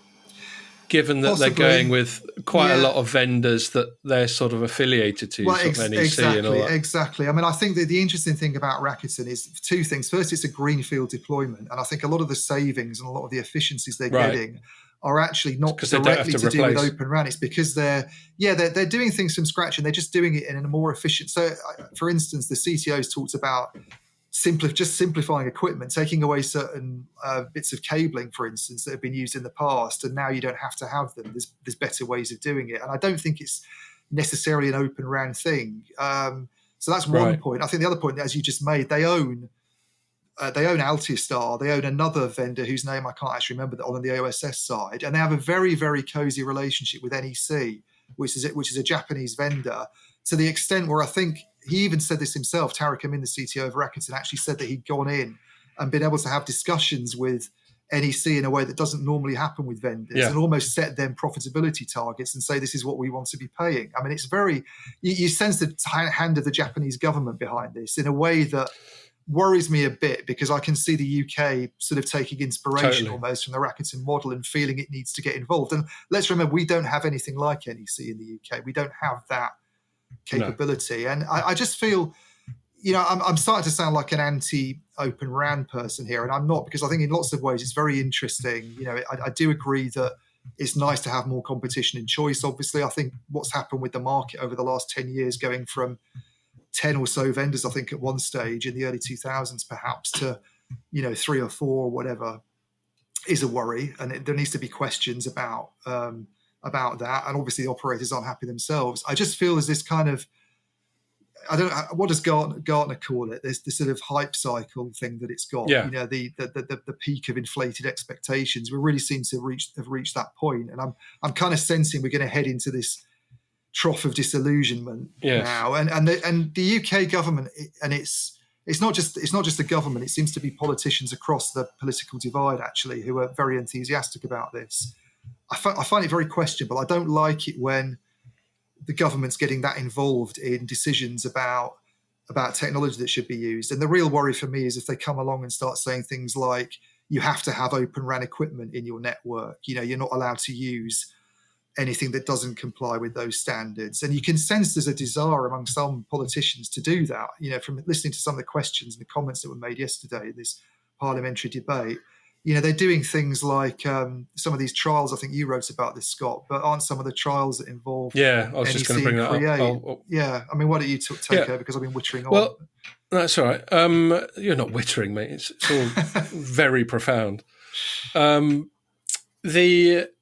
Given that Possibly. They're going with quite a lot of vendors that they're sort of affiliated to, NEC and all that. Exactly. I mean, I think that the interesting thing about Rakuten is 2 things. First, it's a greenfield deployment, and I think a lot of the savings and a lot of the efficiencies they're getting are actually not directly to do with OpenRAN. It's because they're doing things from scratch, and they're just doing it in a more efficient. So, for instance, the CTO's talked about just simplifying equipment, taking away certain bits of cabling, for instance, that have been used in the past, and now you don't have to have them. There's better ways of doing it, and I don't think it's necessarily an OpenRAN thing. So that's one point. I think the other point, as you just made, they own Altiostar. They own another vendor whose name I can't actually remember on the OSS side, and they have a very, very cozy relationship with NEC, which is a Japanese vendor, to the extent where I think he even said this himself. Tariq Amin, the CTO of Rakuten, actually said that he'd gone in and been able to have discussions with NEC in a way that doesn't normally happen with vendors, and almost set them profitability targets and say, this is what we want to be paying. I mean, it's very, you sense the hand of the Japanese government behind this in a way that worries me a bit, because I can see the UK sort of taking inspiration almost from the Rakuten model and feeling it needs to get involved. And let's remember, we don't have anything like NEC in the UK. We don't have that capability. No. And I just feel, I'm starting to sound like an anti-OpenRAN person here, and I'm not, because I think in lots of ways it's very interesting. I do agree that it's nice to have more competition and choice. Obviously, I think what's happened with the market over the last 10 years, going from 10 or so vendors, I think, at one stage in the early 2000s, perhaps, to 3 or 4 or whatever, is a worry, and there needs to be questions about that. And obviously, the operators aren't happy themselves. I just feel there's this kind of, I don't know, what does Gartner call it? There's this sort of hype cycle thing that it's got. Yeah. The peak of inflated expectations. We really seem to have reached that point, and I'm kind of sensing we're going to head into this trough of disillusionment now. And the UK government, and it's not just the government. It seems to be politicians across the political divide actually who are very enthusiastic about this. I find it very questionable. I don't like it when the government's getting that involved in decisions about technology that should be used. And the real worry for me is if they come along and start saying things like, you have to have OpenRAN equipment in your network. You're not allowed to use anything that doesn't comply with those standards. And you can sense there's a desire among some politicians to do that. From listening to some of the questions and the comments that were made yesterday in this parliamentary debate, they're doing things like some of these trials. I think you wrote about this, Scott, but aren't some of the trials that involve I was just going to bring that up. Yeah, I mean, why don't you take over, because I've been wittering on. Well, that's all right. You're not wittering, mate. It's all very profound.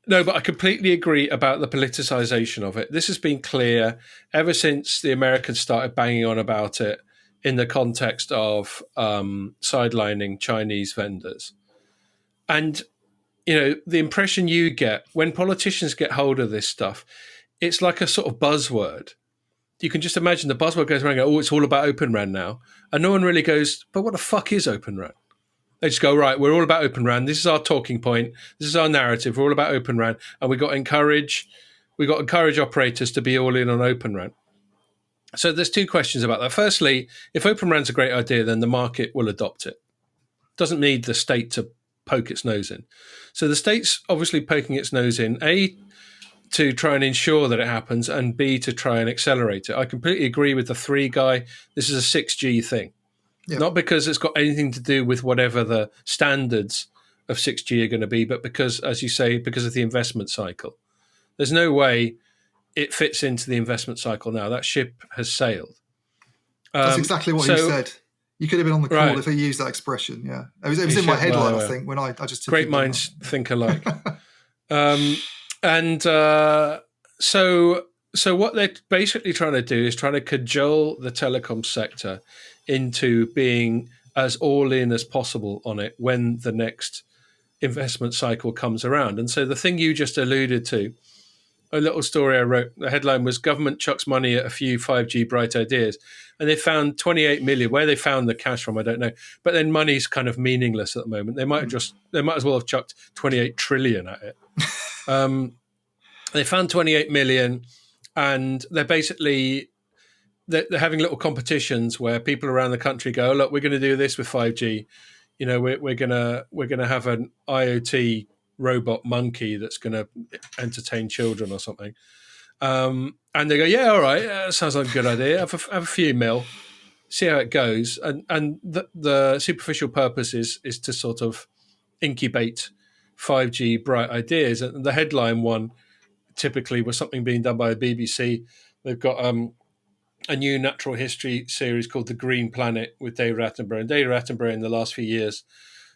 No, but I completely agree about the politicization of it. This has been clear ever since the Americans started banging on about it in the context of sidelining Chinese vendors. And, the impression you get when politicians get hold of this stuff, it's like a sort of buzzword. You can just imagine the buzzword goes around and go, it's all about OpenRAN now. And no one really goes, but what the fuck is OpenRAN? They just go, right, we're all about OpenRAN. This is our talking point. This is our narrative. We're all about OpenRAN. And we got to encourage operators to be all in on OpenRAN. So there's 2 questions about that. Firstly, if OpenRAN's a great idea, then the market will adopt it. Doesn't need the state to poke its nose in. So the state's obviously poking its nose in, A, to try and ensure that it happens, and B, to try and accelerate it. I completely agree with the 3 guy. This is a 6G thing. Yep. Not because it's got anything to do with whatever the standards of 6G are going to be, but because, as you say, because of the investment cycle. There's no way it fits into the investment cycle now. That ship has sailed. That's exactly what he said. You could have been on the call if he used that expression. Yeah, it was in my headline, I think, when I just took great minds think alike. So what they're basically trying to do is trying to cajole the telecom sector into being as all in as possible on it when the next investment cycle comes around. And so the thing you just alluded to, a little story I wrote, the headline was "Government chucks money at a few 5G bright ideas." And they found 28 million. Where they found the cash from, I don't know. But then money's kind of meaningless at the moment. They might as well have chucked 28 trillion at it. They found 28 million, and they're basically they're having little competitions where people around the country go, "Look, we're going to do this with 5G. We're gonna have an IoT robot monkey that's going to entertain children or something." And they go, "Yeah, all right, sounds like a good idea. Have a few mil, see how it goes." And the superficial purpose is to sort of incubate 5G bright ideas. And the headline one typically was something being done by the BBC. They've got a new natural history series called The Green Planet with David Attenborough. And David Attenborough in the last few years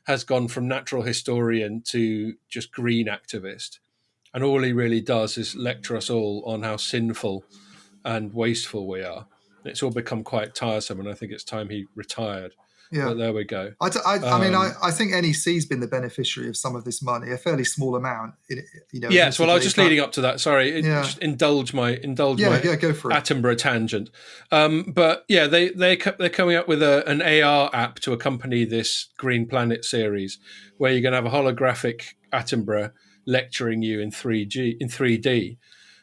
has gone from natural historian to just green activist. And all he really does is lecture us all on how sinful and wasteful we are. It's all become quite tiresome, and I think it's time he retired. Yeah. But there we go. I mean, I think NEC's been the beneficiary of some of this money, a fairly small amount. Yes, well, I was just leading up to that. Sorry, just indulge my go for it. Attenborough tangent. But yeah, they're coming up with an AR app to accompany this Green Planet series, where you're going to have a holographic Attenborough lecturing you in 3D.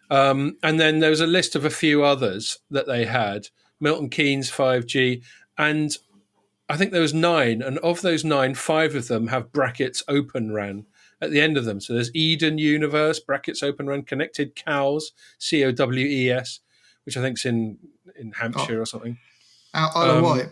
And then there was a list of a few others that they had. Milton Keynes 5G, and I think there was 9, and of those 9, 5 of them have brackets OpenRAN at the end of them. So there's Eden Universe, brackets OpenRAN, Connected Cows, COWES, which I think's in Hampshire or something. Isle of Wight.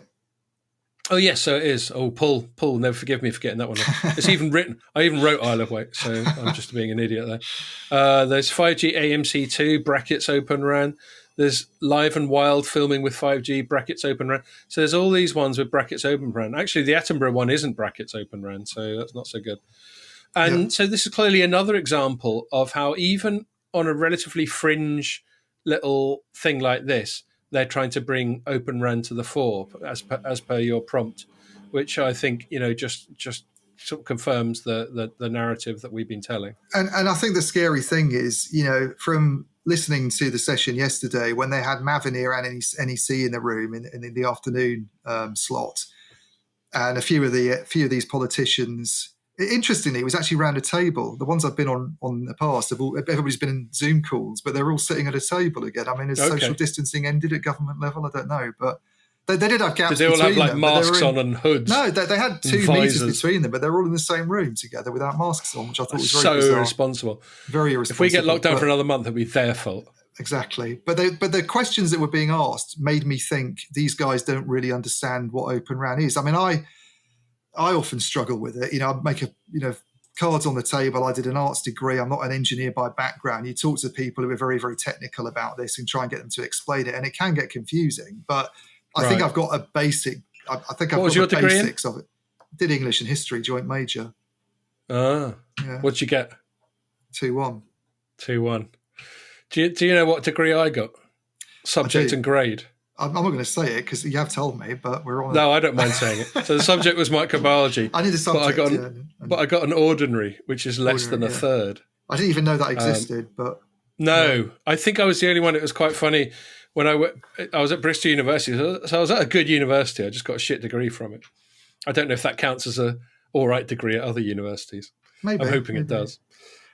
Oh yes, so it is. Oh, Paul, never forgive me for getting that one wrong. It's even written. I even wrote Isle of Wight, so I'm just being an idiot there. There's 5G AMC2, brackets OpenRAN. There's Live and Wild filming with 5G, brackets OpenRAN. So there's all these ones with brackets OpenRAN. Actually, the Attenborough one isn't brackets OpenRAN, so that's not so good. And so this is clearly another example of how even on a relatively fringe little thing like this, they're trying to bring OpenRAN to the fore, as per your prompt, which I think just sort of confirms the narrative that we've been telling. And I think the scary thing is, from listening to the session yesterday when they had Mavenir and NEC in the room in the afternoon slot, and a few of these politicians. Interestingly, it was actually around a table. The ones I've been on in the past, everybody's been in Zoom calls, but they're all sitting at a table again. I mean, has social distancing ended at government level? I don't know, but they did have gaps. Did they all have like masks on and hoods? No, they had 2 meters between them, but they're all in the same room together without masks on, which I thought was very bizarre. Irresponsible. Very irresponsible. If we get locked down for another month, it'll be their fault. Exactly. But the questions that were being asked made me think these guys don't really understand what OpenRAN is. I mean, I often struggle with it. I make cards on the table. I did an arts degree. I'm not an engineer by background. You talk to people who are very, very technical about this and try and get them to explain it, and it can get confusing. But I think I've got a basic. I think I've got the basics of it. Did English and history, joint major. Ah, yeah. What'd you get? 2-1. 2-1. Do you know what degree I got? Subject and grade. I'm not going to say it because you have told me, but we're on. No, I don't mind saying it. So the subject was microbiology. I need a subject. But I got an ordinary, which is less than a third. I didn't even know that existed, but. No, I think I was the only one. It was quite funny when I was at Bristol University. So I was at a good university. I just got a shit degree from it. I don't know if that counts as a all right degree at other universities. Maybe. I'm hoping it does.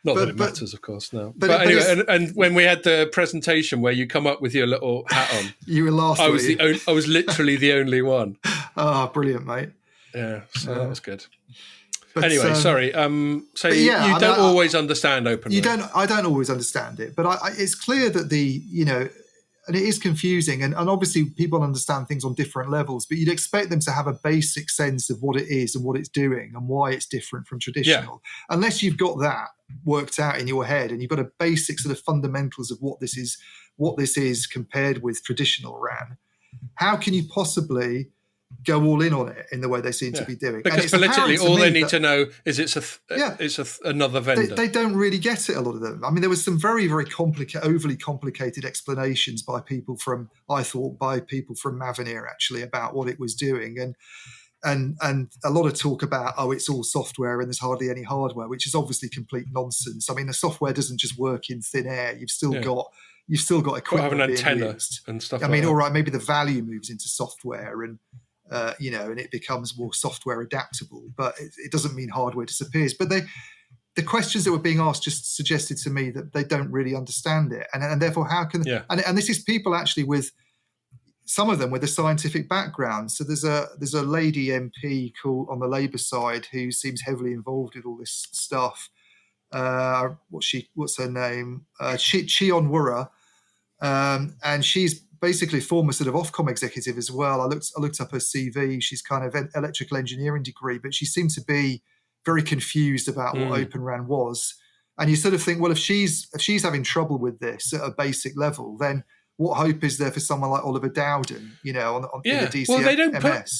Not that it matters, of course, no. But anyway, and when we had the presentation where you come up with your little hat on, you were last. I was literally the only one. Oh, brilliant, mate! Yeah, so that was good. But, anyway, sorry. So you don't always understand OpenRAN. I don't always understand it, but it's clear that and it is confusing, and obviously people understand things on different levels, but you'd expect them to have a basic sense of what it is and what it's doing and why it's different from traditional. Yeah. Unless you've got that worked out in your head and you've got a basic sort of fundamentals of what this is compared with traditional RAN, how can you possibly go all in on it in the way they seem to be doing? Because politically, all they need to know is it's another vendor. They don't really get it, a lot of them. I mean, there was some very, very overly complicated explanations by people from Mavenir actually about what it was doing, and a lot of talk about it's all software and there's hardly any hardware, which is obviously complete nonsense. I mean, the software doesn't just work in thin air. You've still got equipment have an antenna used. And stuff. I mean, all right, maybe the value moves into software and and it becomes more software adaptable, but it doesn't mean hardware disappears. But the questions that were being asked just suggested to me that they don't really understand it, and therefore how can and this is people actually with some of them with a scientific background. So there's a lady MP called on the Labour side who seems heavily involved with all this stuff. What's her name? Chion Wura, and she's basically former sort of Ofcom executive as well. I looked up her CV. She's kind of an electrical engineering degree, but she seemed to be very confused about what OpenRAN was. And you sort of think, well, if she's having trouble with this at a basic level, then what hope is there for someone like Oliver Dowden, in the DCMS? Well,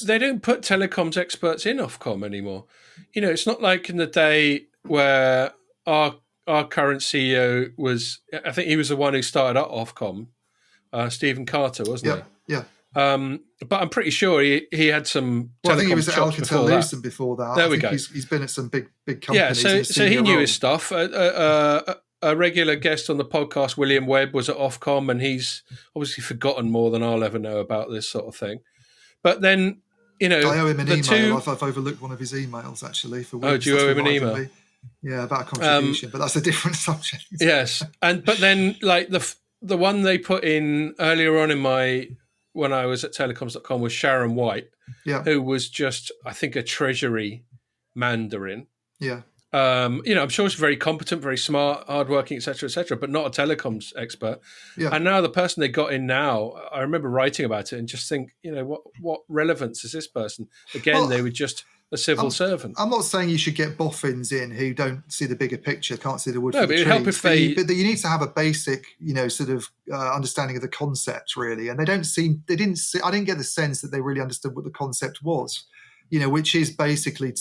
they don't put telecoms experts in Ofcom anymore. It's not like in the day where our current CEO was, I think he was the one who started at Ofcom, Stephen Carter, wasn't he? Yeah. But I'm pretty sure he had some. Well, I think he was at Alcatel-Lucent before that. There we go. He's been at some big companies. Yeah, so he knew his stuff. A regular guest on the podcast, William Webb, was at Ofcom, and he's obviously forgotten more than I'll ever know about this sort of thing. But then, I owe him an email. I've overlooked one of his emails actually. For weeks. Oh, do you owe him an email? Yeah, about a contribution, but that's a different subject. Yes, but then like the one they put in earlier on when I was at Telecoms.com was Sharon White, who was just, I think, a treasury mandarin. Yeah. I'm sure she's very competent, very smart, hardworking, etc., but not a telecoms expert. Yeah. And now the person they got in now, I remember writing about it and just think, what relevance is this person? Again, they would just a civil I'm, servant. I'm not saying you should get boffins in who don't see the bigger picture, can't see the wood No, for but the it'd help trees. if they. But you need to have a basic, sort of understanding of the concept, really. And I didn't get the sense that they really understood what the concept was, which is basically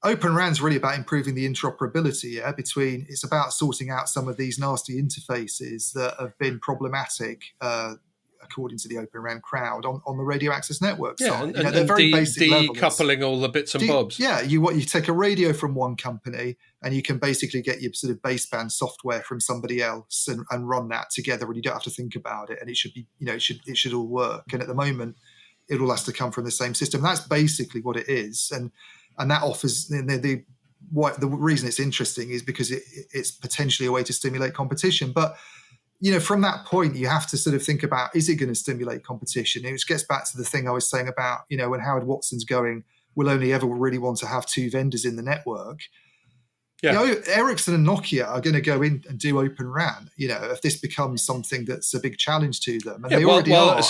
Open RAN's really about improving the interoperability, it's about sorting out some of these nasty interfaces that have been problematic, according to the Open RAN crowd, on the radio access network side. They're very basic level. Decoupling all the bits and bobs. You take a radio from one company and you can basically get your sort of baseband software from somebody else and run that together, and you don't have to think about it, and it should be, it should all work. And at the moment, it all has to come from the same system. That's basically what it is, and that offers the reason it's interesting is because it's potentially a way to stimulate competition. But from that point, you have to sort of think about, is it going to stimulate competition? Which gets back to the thing I was saying about, when Howard Watson's going, we'll only ever really want to have two vendors in the network. Yeah. Ericsson and Nokia are going to go in and do Open RAN, if this becomes something that's a big challenge to them. And they already are. At the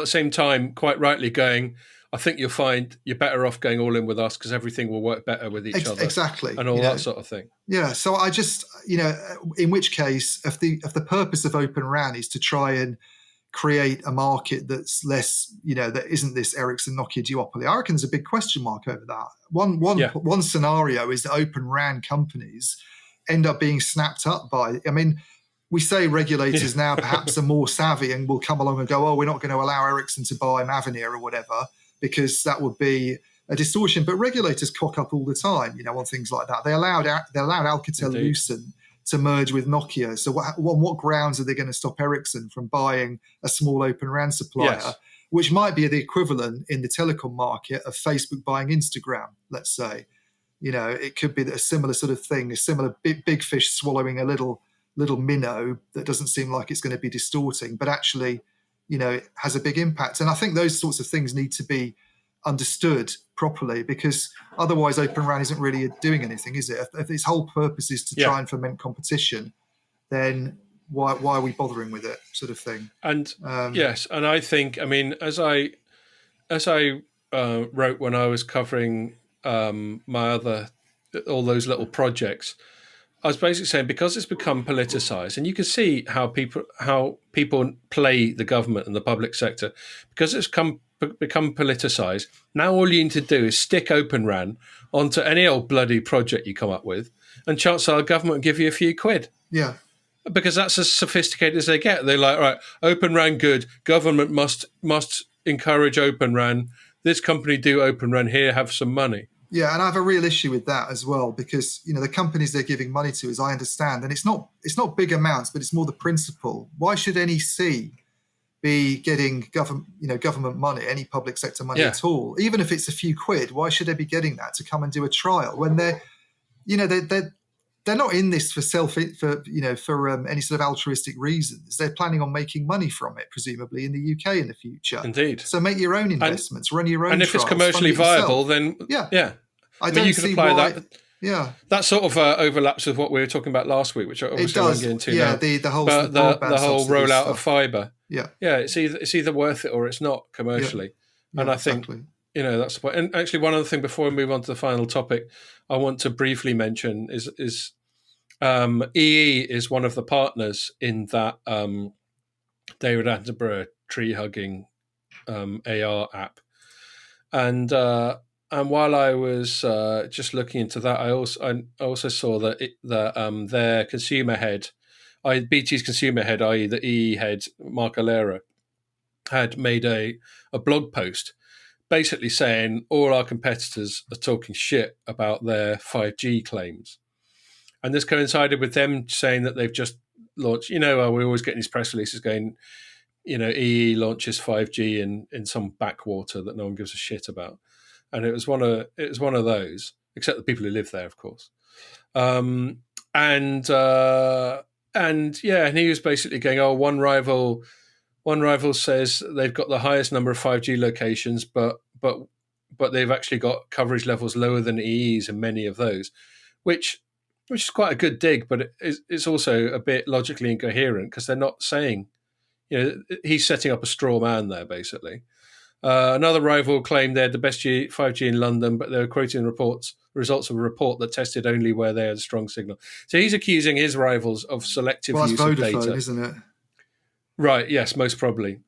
same time, quite rightly going, I think you'll find you're better off going all in with us because everything will work better with each other. Exactly. And all that sort of thing. Yeah. So I just, in which case, if the purpose of Open RAN is to try and create a market that's less, that isn't this Ericsson Nokia duopoly, I reckon there's a big question mark over that. One scenario is that Open RAN companies end up being snapped up by, we say regulators now perhaps are more savvy and will come along and go, we're not going to allow Ericsson to buy Mavenir or whatever, because that would be a distortion. But regulators cock up all the time, on things like that. They allowed Alcatel-Lucent to merge with Nokia. So on what grounds are they going to stop Ericsson from buying a small Open RAN supplier, which might be the equivalent in the telecom market of Facebook buying Instagram, let's say? It could be a similar sort of thing, a similar big fish swallowing a little minnow that doesn't seem like it's going to be distorting, but actually, it has a big impact. And I think those sorts of things need to be understood properly, because otherwise Open RAN isn't really doing anything, is it? If its whole purpose is to try and foment competition, then why are we bothering with it, sort of thing? And and I think, as I wrote when I was covering all those little projects, I was basically saying, because it's become politicized, and you can see how people play the government and the public sector, because it's become politicized. Now all you need to do is stick Open RAN onto any old bloody project you come up with, and chances are the government will give you a few quid. Yeah. Because that's as sophisticated as they get. They're like, all right, Open RAN good, government must encourage Open RAN. This company do Open RAN here, have some money. Yeah, and I have a real issue with that as well, because the companies they're giving money to, as I understand, and it's not big amounts, but it's more the principle. Why should NEC be getting government money, any public sector money at all, even if it's a few quid? Why should they be getting that to come and do a trial when they're not in this for any sort of altruistic reasons? They're planning on making money from it, presumably in the UK in the future. Indeed. So make your own investments, run your own. And if trials, it's commercially viable, then I don't see why. That. Yeah, that sort of overlaps with what we were talking about last week, which I obviously won't get into now. The whole rollout stuff of fibre. Yeah, it's either worth it or it's not commercially. And I think that's the point. And actually, one other thing before we move on to the final topic, I want to briefly mention is EE is one of the partners in that David Attenborough tree hugging AR app, and while I was just looking into that, I also saw that their consumer head, BT's consumer head, i.e. the EE head, Mark Alera, had made a blog post basically saying all our competitors are talking shit about their 5G claims. And this coincided with them saying that they've just launched, we always get these press releases going, EE launches 5G in some backwater that no one gives a shit about. And it was one of those, except the people who live there, of course. And he was basically going, one rival says they've got the highest number of 5G locations, but they've actually got coverage levels lower than EE's in many of those, which is quite a good dig, but it's also a bit logically incoherent because they're not saying, he's setting up a straw man there, basically. Another rival claimed they had the best 5G in London, but they were quoting results of a report that tested only where they had a strong signal. So he's accusing his rivals of selective use Vodafone, of data. isn't it? Right, yes, most probably.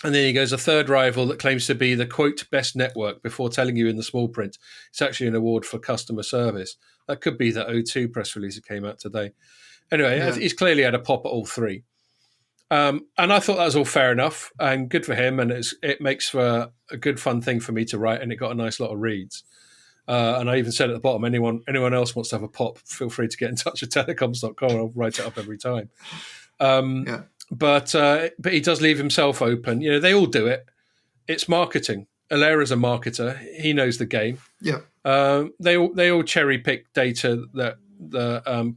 And then he goes, a third rival that claims to be the, quote, best network before telling you in the small print it's actually an award for customer service. That could be the O2 press release that came out today. Anyway, he's clearly had a pop at all three. And I thought that was all fair enough and good for him. And it makes for a good, fun thing for me to write. And it got a nice lot of reads. And I even said at the bottom, anyone else wants to have a pop, feel free to get in touch with Telecoms.com. I'll write it up every time. But he does leave himself open. You know, they all do it. It's marketing. Alera's a marketer. He knows the game. Yeah. They all cherry pick data that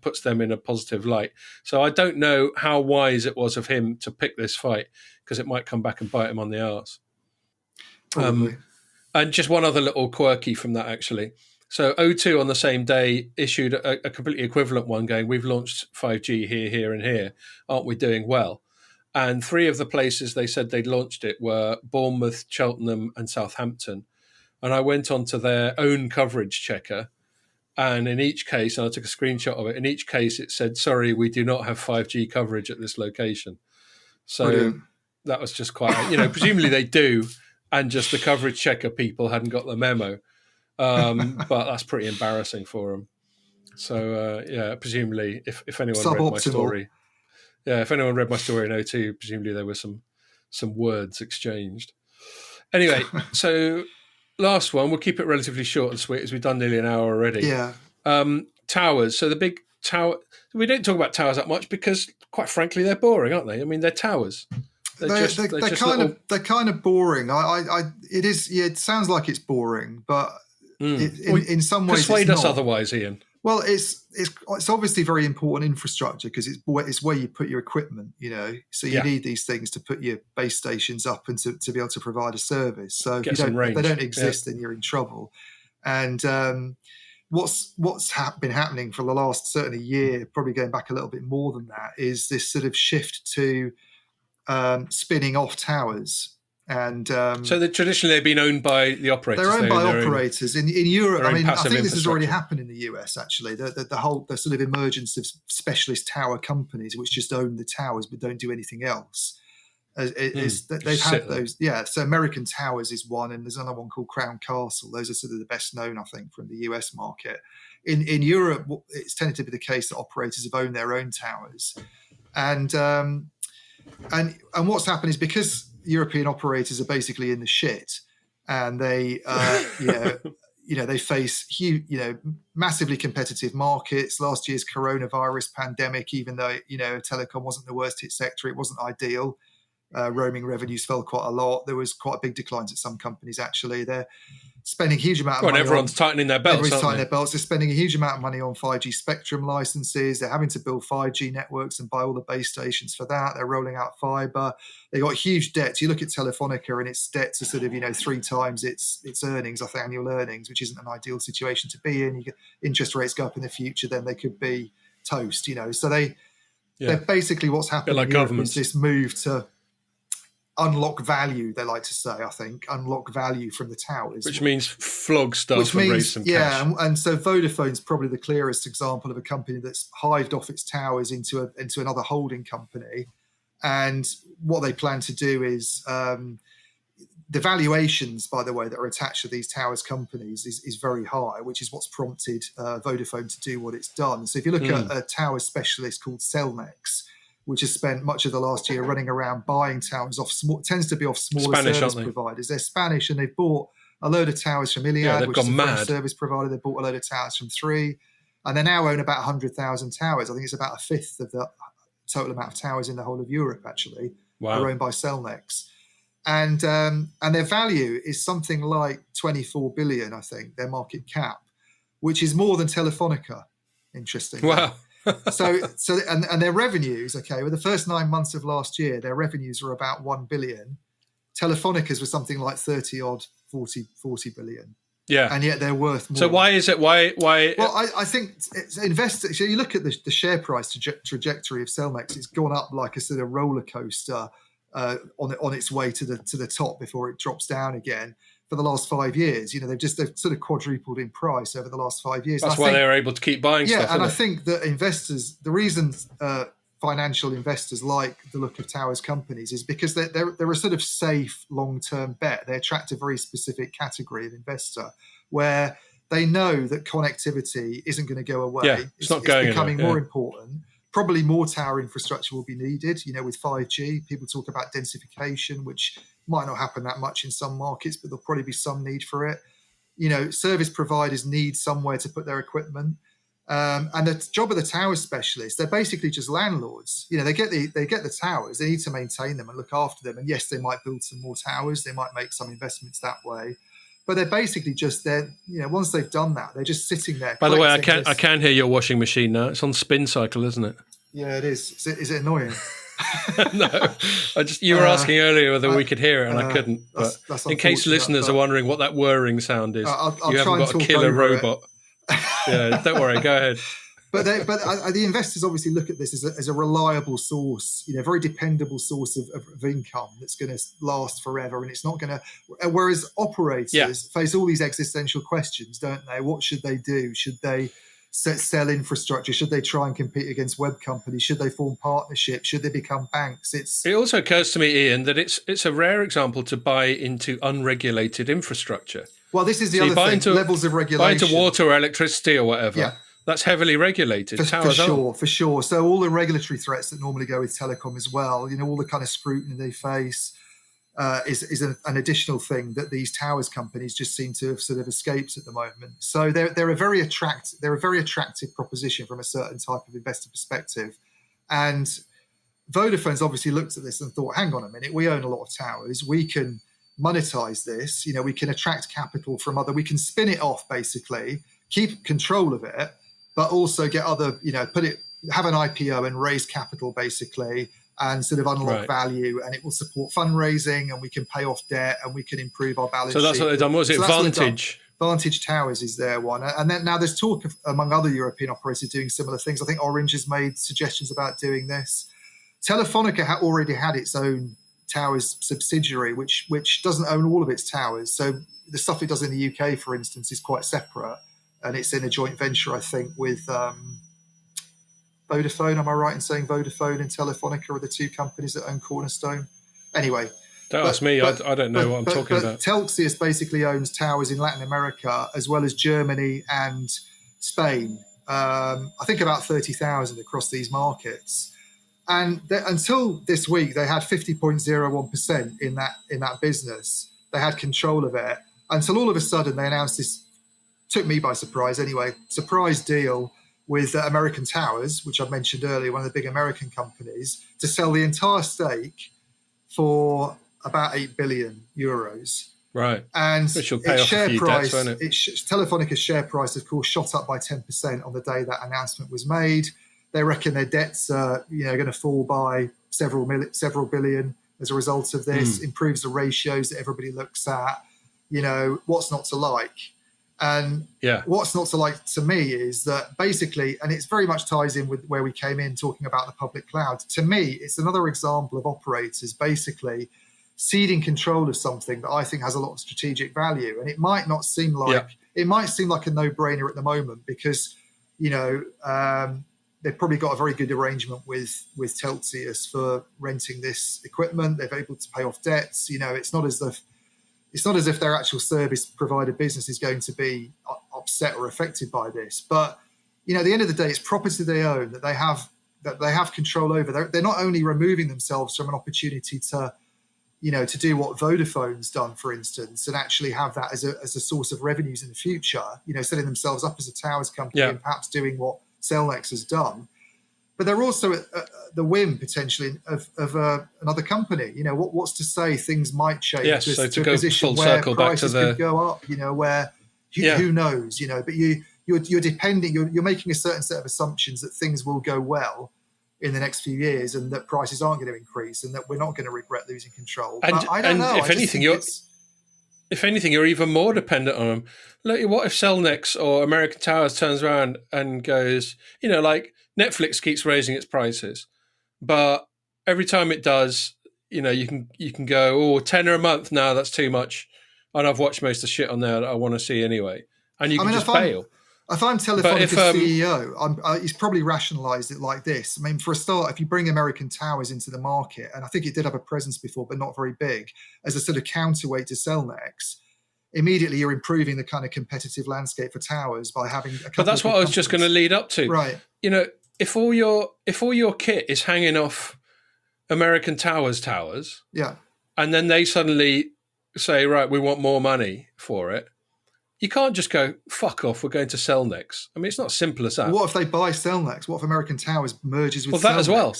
puts them in a positive light. So I don't know how wise it was of him to pick this fight because it might come back and bite him on the arse. And just one other little quirky from that, actually. So O2 on the same day issued a completely equivalent one going, we've launched 5G here, here, and here. Aren't we doing well? And three of the places they said they'd launched it were Bournemouth, Cheltenham, and Southampton. And I went onto their own coverage checker. And in each case, and I took a screenshot of it, in each case it said, sorry, we do not have 5G coverage at this location. So Brilliant. That was just quite, presumably they do. And just the coverage checker people hadn't got the memo. But that's pretty embarrassing for them. So, presumably if anyone read my story. Yeah, if anyone read my story in O2, presumably there were some words exchanged. Anyway, so last one, we'll keep it relatively short and sweet as we've done nearly an hour already. Yeah. Towers. So the big tower, we don't talk about towers that much because, quite frankly, they're boring, aren't they? I mean, they're towers. They're kind of boring. It is. Yeah, it sounds like it's boring, but in some ways, persuade us otherwise, Ian. Well, it's obviously very important infrastructure because it's where you put your equipment, So you need these things to put your base stations up and to be able to provide a service. So if they don't exist, then you're in trouble. And what's been happening for the last certainly year, probably going back a little bit more than that, is this sort of shift to spinning off towers. And so traditionally they've been owned by the operators. They're owned by operators in Europe. I think this has already happened in the US. Actually, the sort of emergence of specialist tower companies which just own the towers but don't do anything else. They've had those. Yeah, so American Towers is one, and there's another one called Crown Castle. Those are sort of the best known, I think, from the US market. In Europe, it's tended to be the case that operators have owned their own towers, and what's happened is because European operators are basically in the shit, and they, they face huge, massively competitive markets. Last year's coronavirus pandemic, even though telecom wasn't the worst hit sector, it wasn't ideal. Roaming revenues fell quite a lot. There was quite big declines at some companies. Actually, they're spending a huge amount of money. Everyone's tightening their belts. Everyone's tightening their belts. They're spending a huge amount of money on 5G spectrum licenses. They're having to build 5G networks and buy all the base stations for that. They're rolling out fiber. They got huge debts. You look at Telefonica and its debts are sort of 3 times its earnings, I think, annual earnings, which isn't an ideal situation to be in. You get interest rates go up in the future, then they could be toast. So they're basically what's happening in Europe is this move to unlock value, they like to say, I think, unlock value from the towers. Which means flog stuff and raise some cash. And so Vodafone's probably the clearest example of a company that's hived off its towers into another holding company. And what they plan to do is the valuations, by the way, that are attached to these towers companies is very high, which is what's prompted Vodafone to do what it's done. So if you look at a tower specialist called Cellnex, which has spent much of the last year running around buying towers off tends to be off smaller service providers. They're Spanish, and they've bought a load of towers from Iliad, which is a French service provider. They bought a load of towers from Three, and they now own about 100,000 towers. I think it's about a fifth of the total amount of towers in the whole of Europe, actually. Wow. Are owned by Cellnex. And their value is something like 24 billion, I think, their market cap, which is more than Telefonica, interestingly. Wow. so their revenues, with the first 9 months of last year, their revenues were about 1 billion. Telefonica's was something like 40 billion. Yeah. And yet they're worth more. So why is it? Why? Well, I think it's investors. So you look at the share price trajectory of Cellnex, it's gone up like a sort of roller coaster on its way to the top before it drops down again. For the last 5 years, they've sort of quadrupled in price over the last 5 years. That's why they were able to keep buying stuff. Yeah, and I think that investors, the reasons financial investors like the look of towers companies is because they're a sort of safe long-term bet. They attract a very specific category of investor where they know that connectivity isn't going to go away. Yeah, it's becoming more important. Probably more tower infrastructure will be needed. With 5G, people talk about densification, which might not happen that much in some markets, but there'll probably be some need for it. Service providers need somewhere to put their equipment. And the job of the tower specialists, they're basically just landlords. They get the towers, they need to maintain them and look after them. And yes, they might build some more towers, they might make some investments that way. But they're basically just there. Once they've done that, they're just sitting there. By the way, I can hear your washing machine now. It's on spin cycle, isn't it? Yeah, it is. Is it annoying? No, you were asking earlier whether we could hear it, and I couldn't. But that's in case listeners are wondering what that whirring sound is, I'll you haven't got a killer robot. Yeah, don't worry. Go ahead. But the investors obviously look at this as a reliable source, very dependable source of income that's going to last forever, and it's not going to. Whereas operators face all these existential questions, don't they? What should they do? Should they sell infrastructure? Should they try and compete against web companies? Should they form partnerships? Should they become banks? It also occurs to me, Ian, that it's a rare example to buy into unregulated infrastructure. Well, this is the other thing, levels of regulation. Buy into water or electricity or whatever. Yeah. That's heavily regulated. For sure. So all the regulatory threats that normally go with telecom as well, all the kind of scrutiny they face is an additional thing that these towers companies just seem to have sort of escaped at the moment. So they're a very attractive proposition from a certain type of investor perspective. And Vodafone's obviously looked at this and thought, hang on a minute, we own a lot of towers. We can monetize this. We can attract capital from we can spin it off basically, keep control of it, but also get other, have an IPO and raise capital basically and sort of unlock value, and it will support fundraising, and we can pay off debt, and we can improve our balance sheet. So that's what they've done. What was it? Vantage? Vantage Towers is their one. And then now there's talk of, among other European operators, doing similar things. I think Orange has made suggestions about doing this. Telefonica already had its own towers subsidiary, which doesn't own all of its towers. So the stuff it does in the UK, for instance, is quite separate. And it's in a joint venture, I think, with Vodafone. Am I right in saying Vodafone and Telefonica are the two companies that own Cornerstone? Anyway. Don't ask me. I don't know what I'm talking about. Telxius basically owns towers in Latin America as well as Germany and Spain. I think about 30,000 across these markets. And until this week, they had 50.01% in that business. They had control of it. Until all of a sudden, they announced this, took me by surprise anyway, surprise deal with American Towers, which I mentioned earlier, one of the big American companies, to sell the entire stake for about 8 billion euros. Right. And its share price, Telefonica's share price, of course, shot up by 10% on the day that announcement was made. They reckon their debts are, going to fall by several billion as a result of this. Improves the ratios that everybody looks at. What's not to like? And what's not to like to me is that basically, and it's very much ties in with where we came in talking about the public cloud. To me, it's another example of operators basically ceding control of something that I think has a lot of strategic value. And it might not seem like it might seem like a no-brainer at the moment because they've probably got a very good arrangement with Telxius for renting this equipment. They're able to pay off debts. It's not as if their actual service provider business is going to be upset or affected by this. But at the end of the day, it's property they own that they have control over. They're not only removing themselves from an opportunity to do what Vodafone's done, for instance, and actually have that as a source of revenues in the future. Setting themselves up as a towers company and perhaps doing what Cellnex has done. But they're also at the whim potentially of another company. What's to say things might change to a position where prices could go up. Where who knows? But you're depending. You're making a certain set of assumptions that things will go well in the next few years, and that prices aren't going to increase, and that we're not going to regret losing control. But I don't know. If anything, you're even more dependent on them. Look, what if Cellnex or American Towers turns around and goes, like Netflix keeps raising its prices, but every time it does, you can go, oh, tenner a month. No, that's too much. And I've watched most of the shit on there that I want to see anyway. And you can just bail. If I'm But if Telefónica's CEO, he's probably rationalised it like this. I mean, for a start, if you bring American Towers into the market, and I think it did have a presence before, but not very big, as a sort of counterweight to Cellnex, immediately you're improving the kind of competitive landscape for towers by having a couple. But that's what I was just going to lead up to. Right. If all your kit is hanging off American towers, yeah, and then they suddenly say, right, we want more money for it. You can't just go, fuck off, we're going to Cellnex. I mean, it's not as simple as that. What if they buy Cellnex? What if American Towers merges with Cellnex? Well, that as well.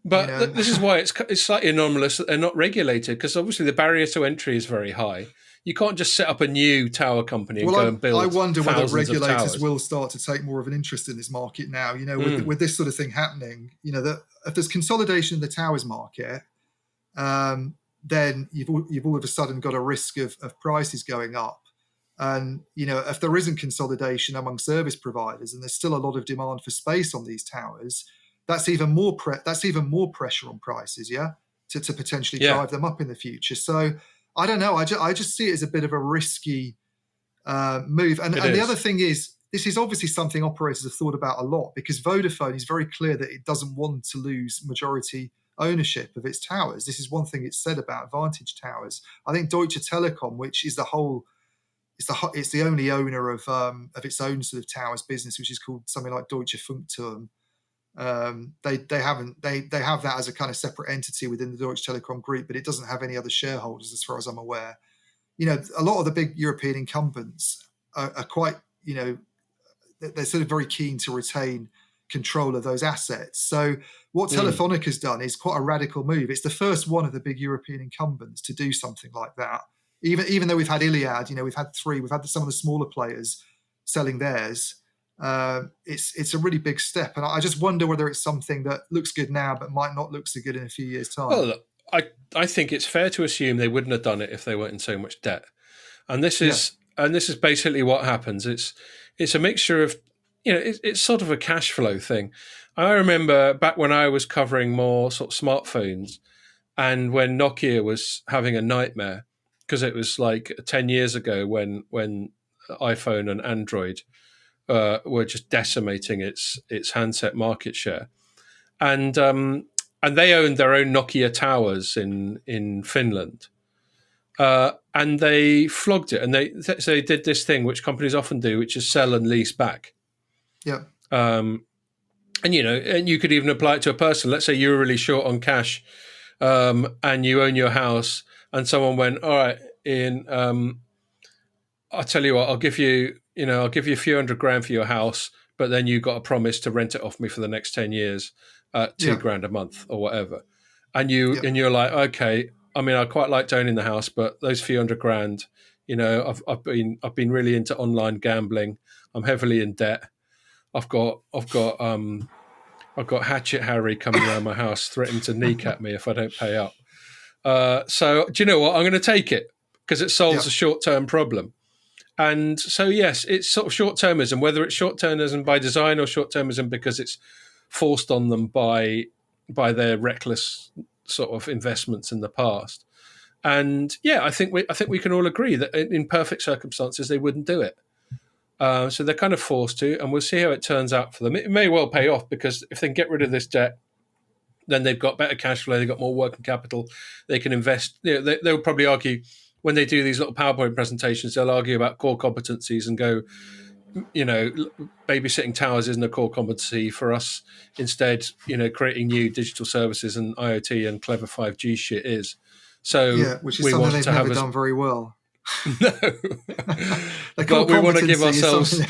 But this is why it's slightly anomalous that they're not regulated, because obviously the barrier to entry is very high. You can't just set up a new tower company and go and build. I wonder whether regulators will start to take more of an interest in this market now. With this sort of thing happening, that if there's consolidation in the towers market, then you've all of a sudden got a risk of prices going up. And if there isn't consolidation among service providers, and there's still a lot of demand for space on these towers, that's even more pressure on prices, to potentially drive them up in the future. So I don't know. I just see it as a bit of a risky move. And the other thing is, this is obviously something operators have thought about a lot, because Vodafone is very clear that it doesn't want to lose majority ownership of its towers. This is one thing it's said about Vantage Towers. I think Deutsche Telekom, which is it's the only owner of its own sort of towers business, which is called something like Deutsche Funkturm. They have that as a kind of separate entity within the Deutsche Telekom group, but it doesn't have any other shareholders as far as I'm aware. A lot of the big European incumbents are quite, they're sort of very keen to retain control of those assets. So what Telefónica's done is quite a radical move. It's the first one of the big European incumbents to do something like that. Even though we've had Iliad, we've had some of the smaller players selling theirs. It's a really big step, and I just wonder whether it's something that looks good now but might not look so good in a few years' time. Well, I think it's fair to assume they wouldn't have done it if they weren't in so much debt, and this is basically what happens. It's a mixture of it's sort of a cash flow thing. I remember back when I was covering more sort of smartphones, and when Nokia was having a nightmare, because it was like 10 years ago when iPhone and Android were just decimating its handset market share, and they owned their own Nokia towers in Finland, and they flogged it, and they did this thing which companies often do, which is sell and lease back. Yeah. And you could even apply it to a person. Let's say you were really short on cash, and you own your house, and someone went, all right, Ian, I'll tell you what, I'll give you a few $100,000 for your house, but then you got a promise to rent it off me for the next 10 years at $2,000 a month or whatever. And you're like, okay, I mean, I quite liked owning the house, but those few $100,000, I've been really into online gambling. I'm heavily in debt. I've got Hatchet Harry coming around my house threatening to kneecap me if I don't pay up. So do you know what? I'm going to take it because it solves a short-term problem. And so, yes, it's sort of short-termism, whether it's short-termism by design or short-termism because it's forced on them by their reckless sort of investments in the past. And I think we can all agree that in perfect circumstances they wouldn't do it. So they're kind of forced to, and we'll see how it turns out for them. It may well pay off because if they can get rid of this debt, then they've got better cash flow, they've got more working capital, they can invest. They'll probably argue when they do these little PowerPoint presentations, they'll argue about core competencies and go, babysitting towers isn't a core competency for us. Instead, creating new digital services and IoT and clever 5G shit is. So which is something they've never done very well. No, but we want to give ourselves.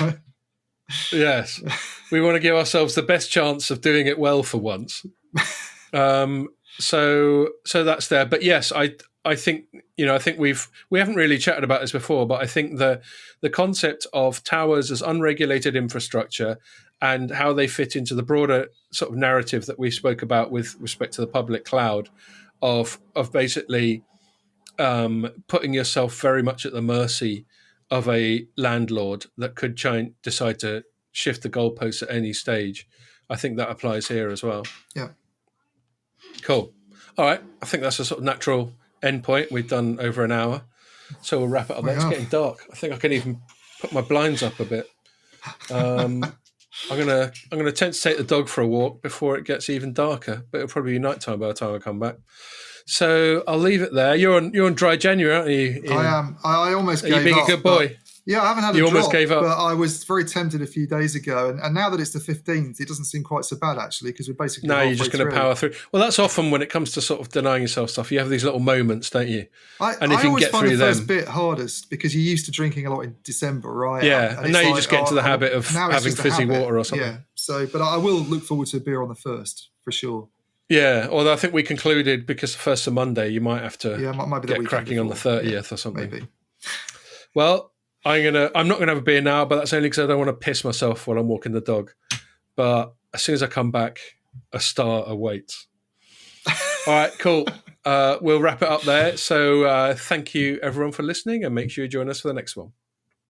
Yes, we want to give ourselves the best chance of doing it well for once. So that's there. But yes, I think we haven't really chatted about this before, but I think the concept of towers as unregulated infrastructure and how they fit into the broader sort of narrative that we spoke about with respect to the public cloud of basically putting yourself very much at the mercy of a landlord that could decide to shift the goalposts at any stage. I think that applies here as well. Yeah. Cool. All right. I think that's a sort of natural end point. We've done over an hour. So we'll wrap it up there. It's getting dark. I think I can even put my blinds up a bit. I'm gonna attempt to take the dog for a walk before it gets even darker, but it'll probably be nighttime by the time I come back. So I'll leave it there. You're on dry January, aren't you, Ian? I am. I almost gave up. Are you being a good boy? Yeah, I haven't had you a almost drop, gave up. but I was very tempted a few days ago. And now that it's the 15th, it doesn't seem quite so bad, actually, because we're basically you're just going to power through. Well, that's often when it comes to sort of denying yourself stuff. You have these little moments, don't you? And if you always find the first bit hardest because you're used to drinking a lot in December, right? Yeah, and now you just get into the habit of having fizzy water or something. Yeah, but I will look forward to a beer on the 1st, for sure. Yeah, although I think we concluded because the 1st of Monday, you might have to might be the get cracking on the 30th or something. Maybe. Well, I'm not gonna have a beer now, but that's only because I don't want to piss myself while I'm walking the dog. But as soon as I come back, a star awaits. All right, cool. We'll wrap it up there. So thank you everyone for listening, and make sure you join us for the next one.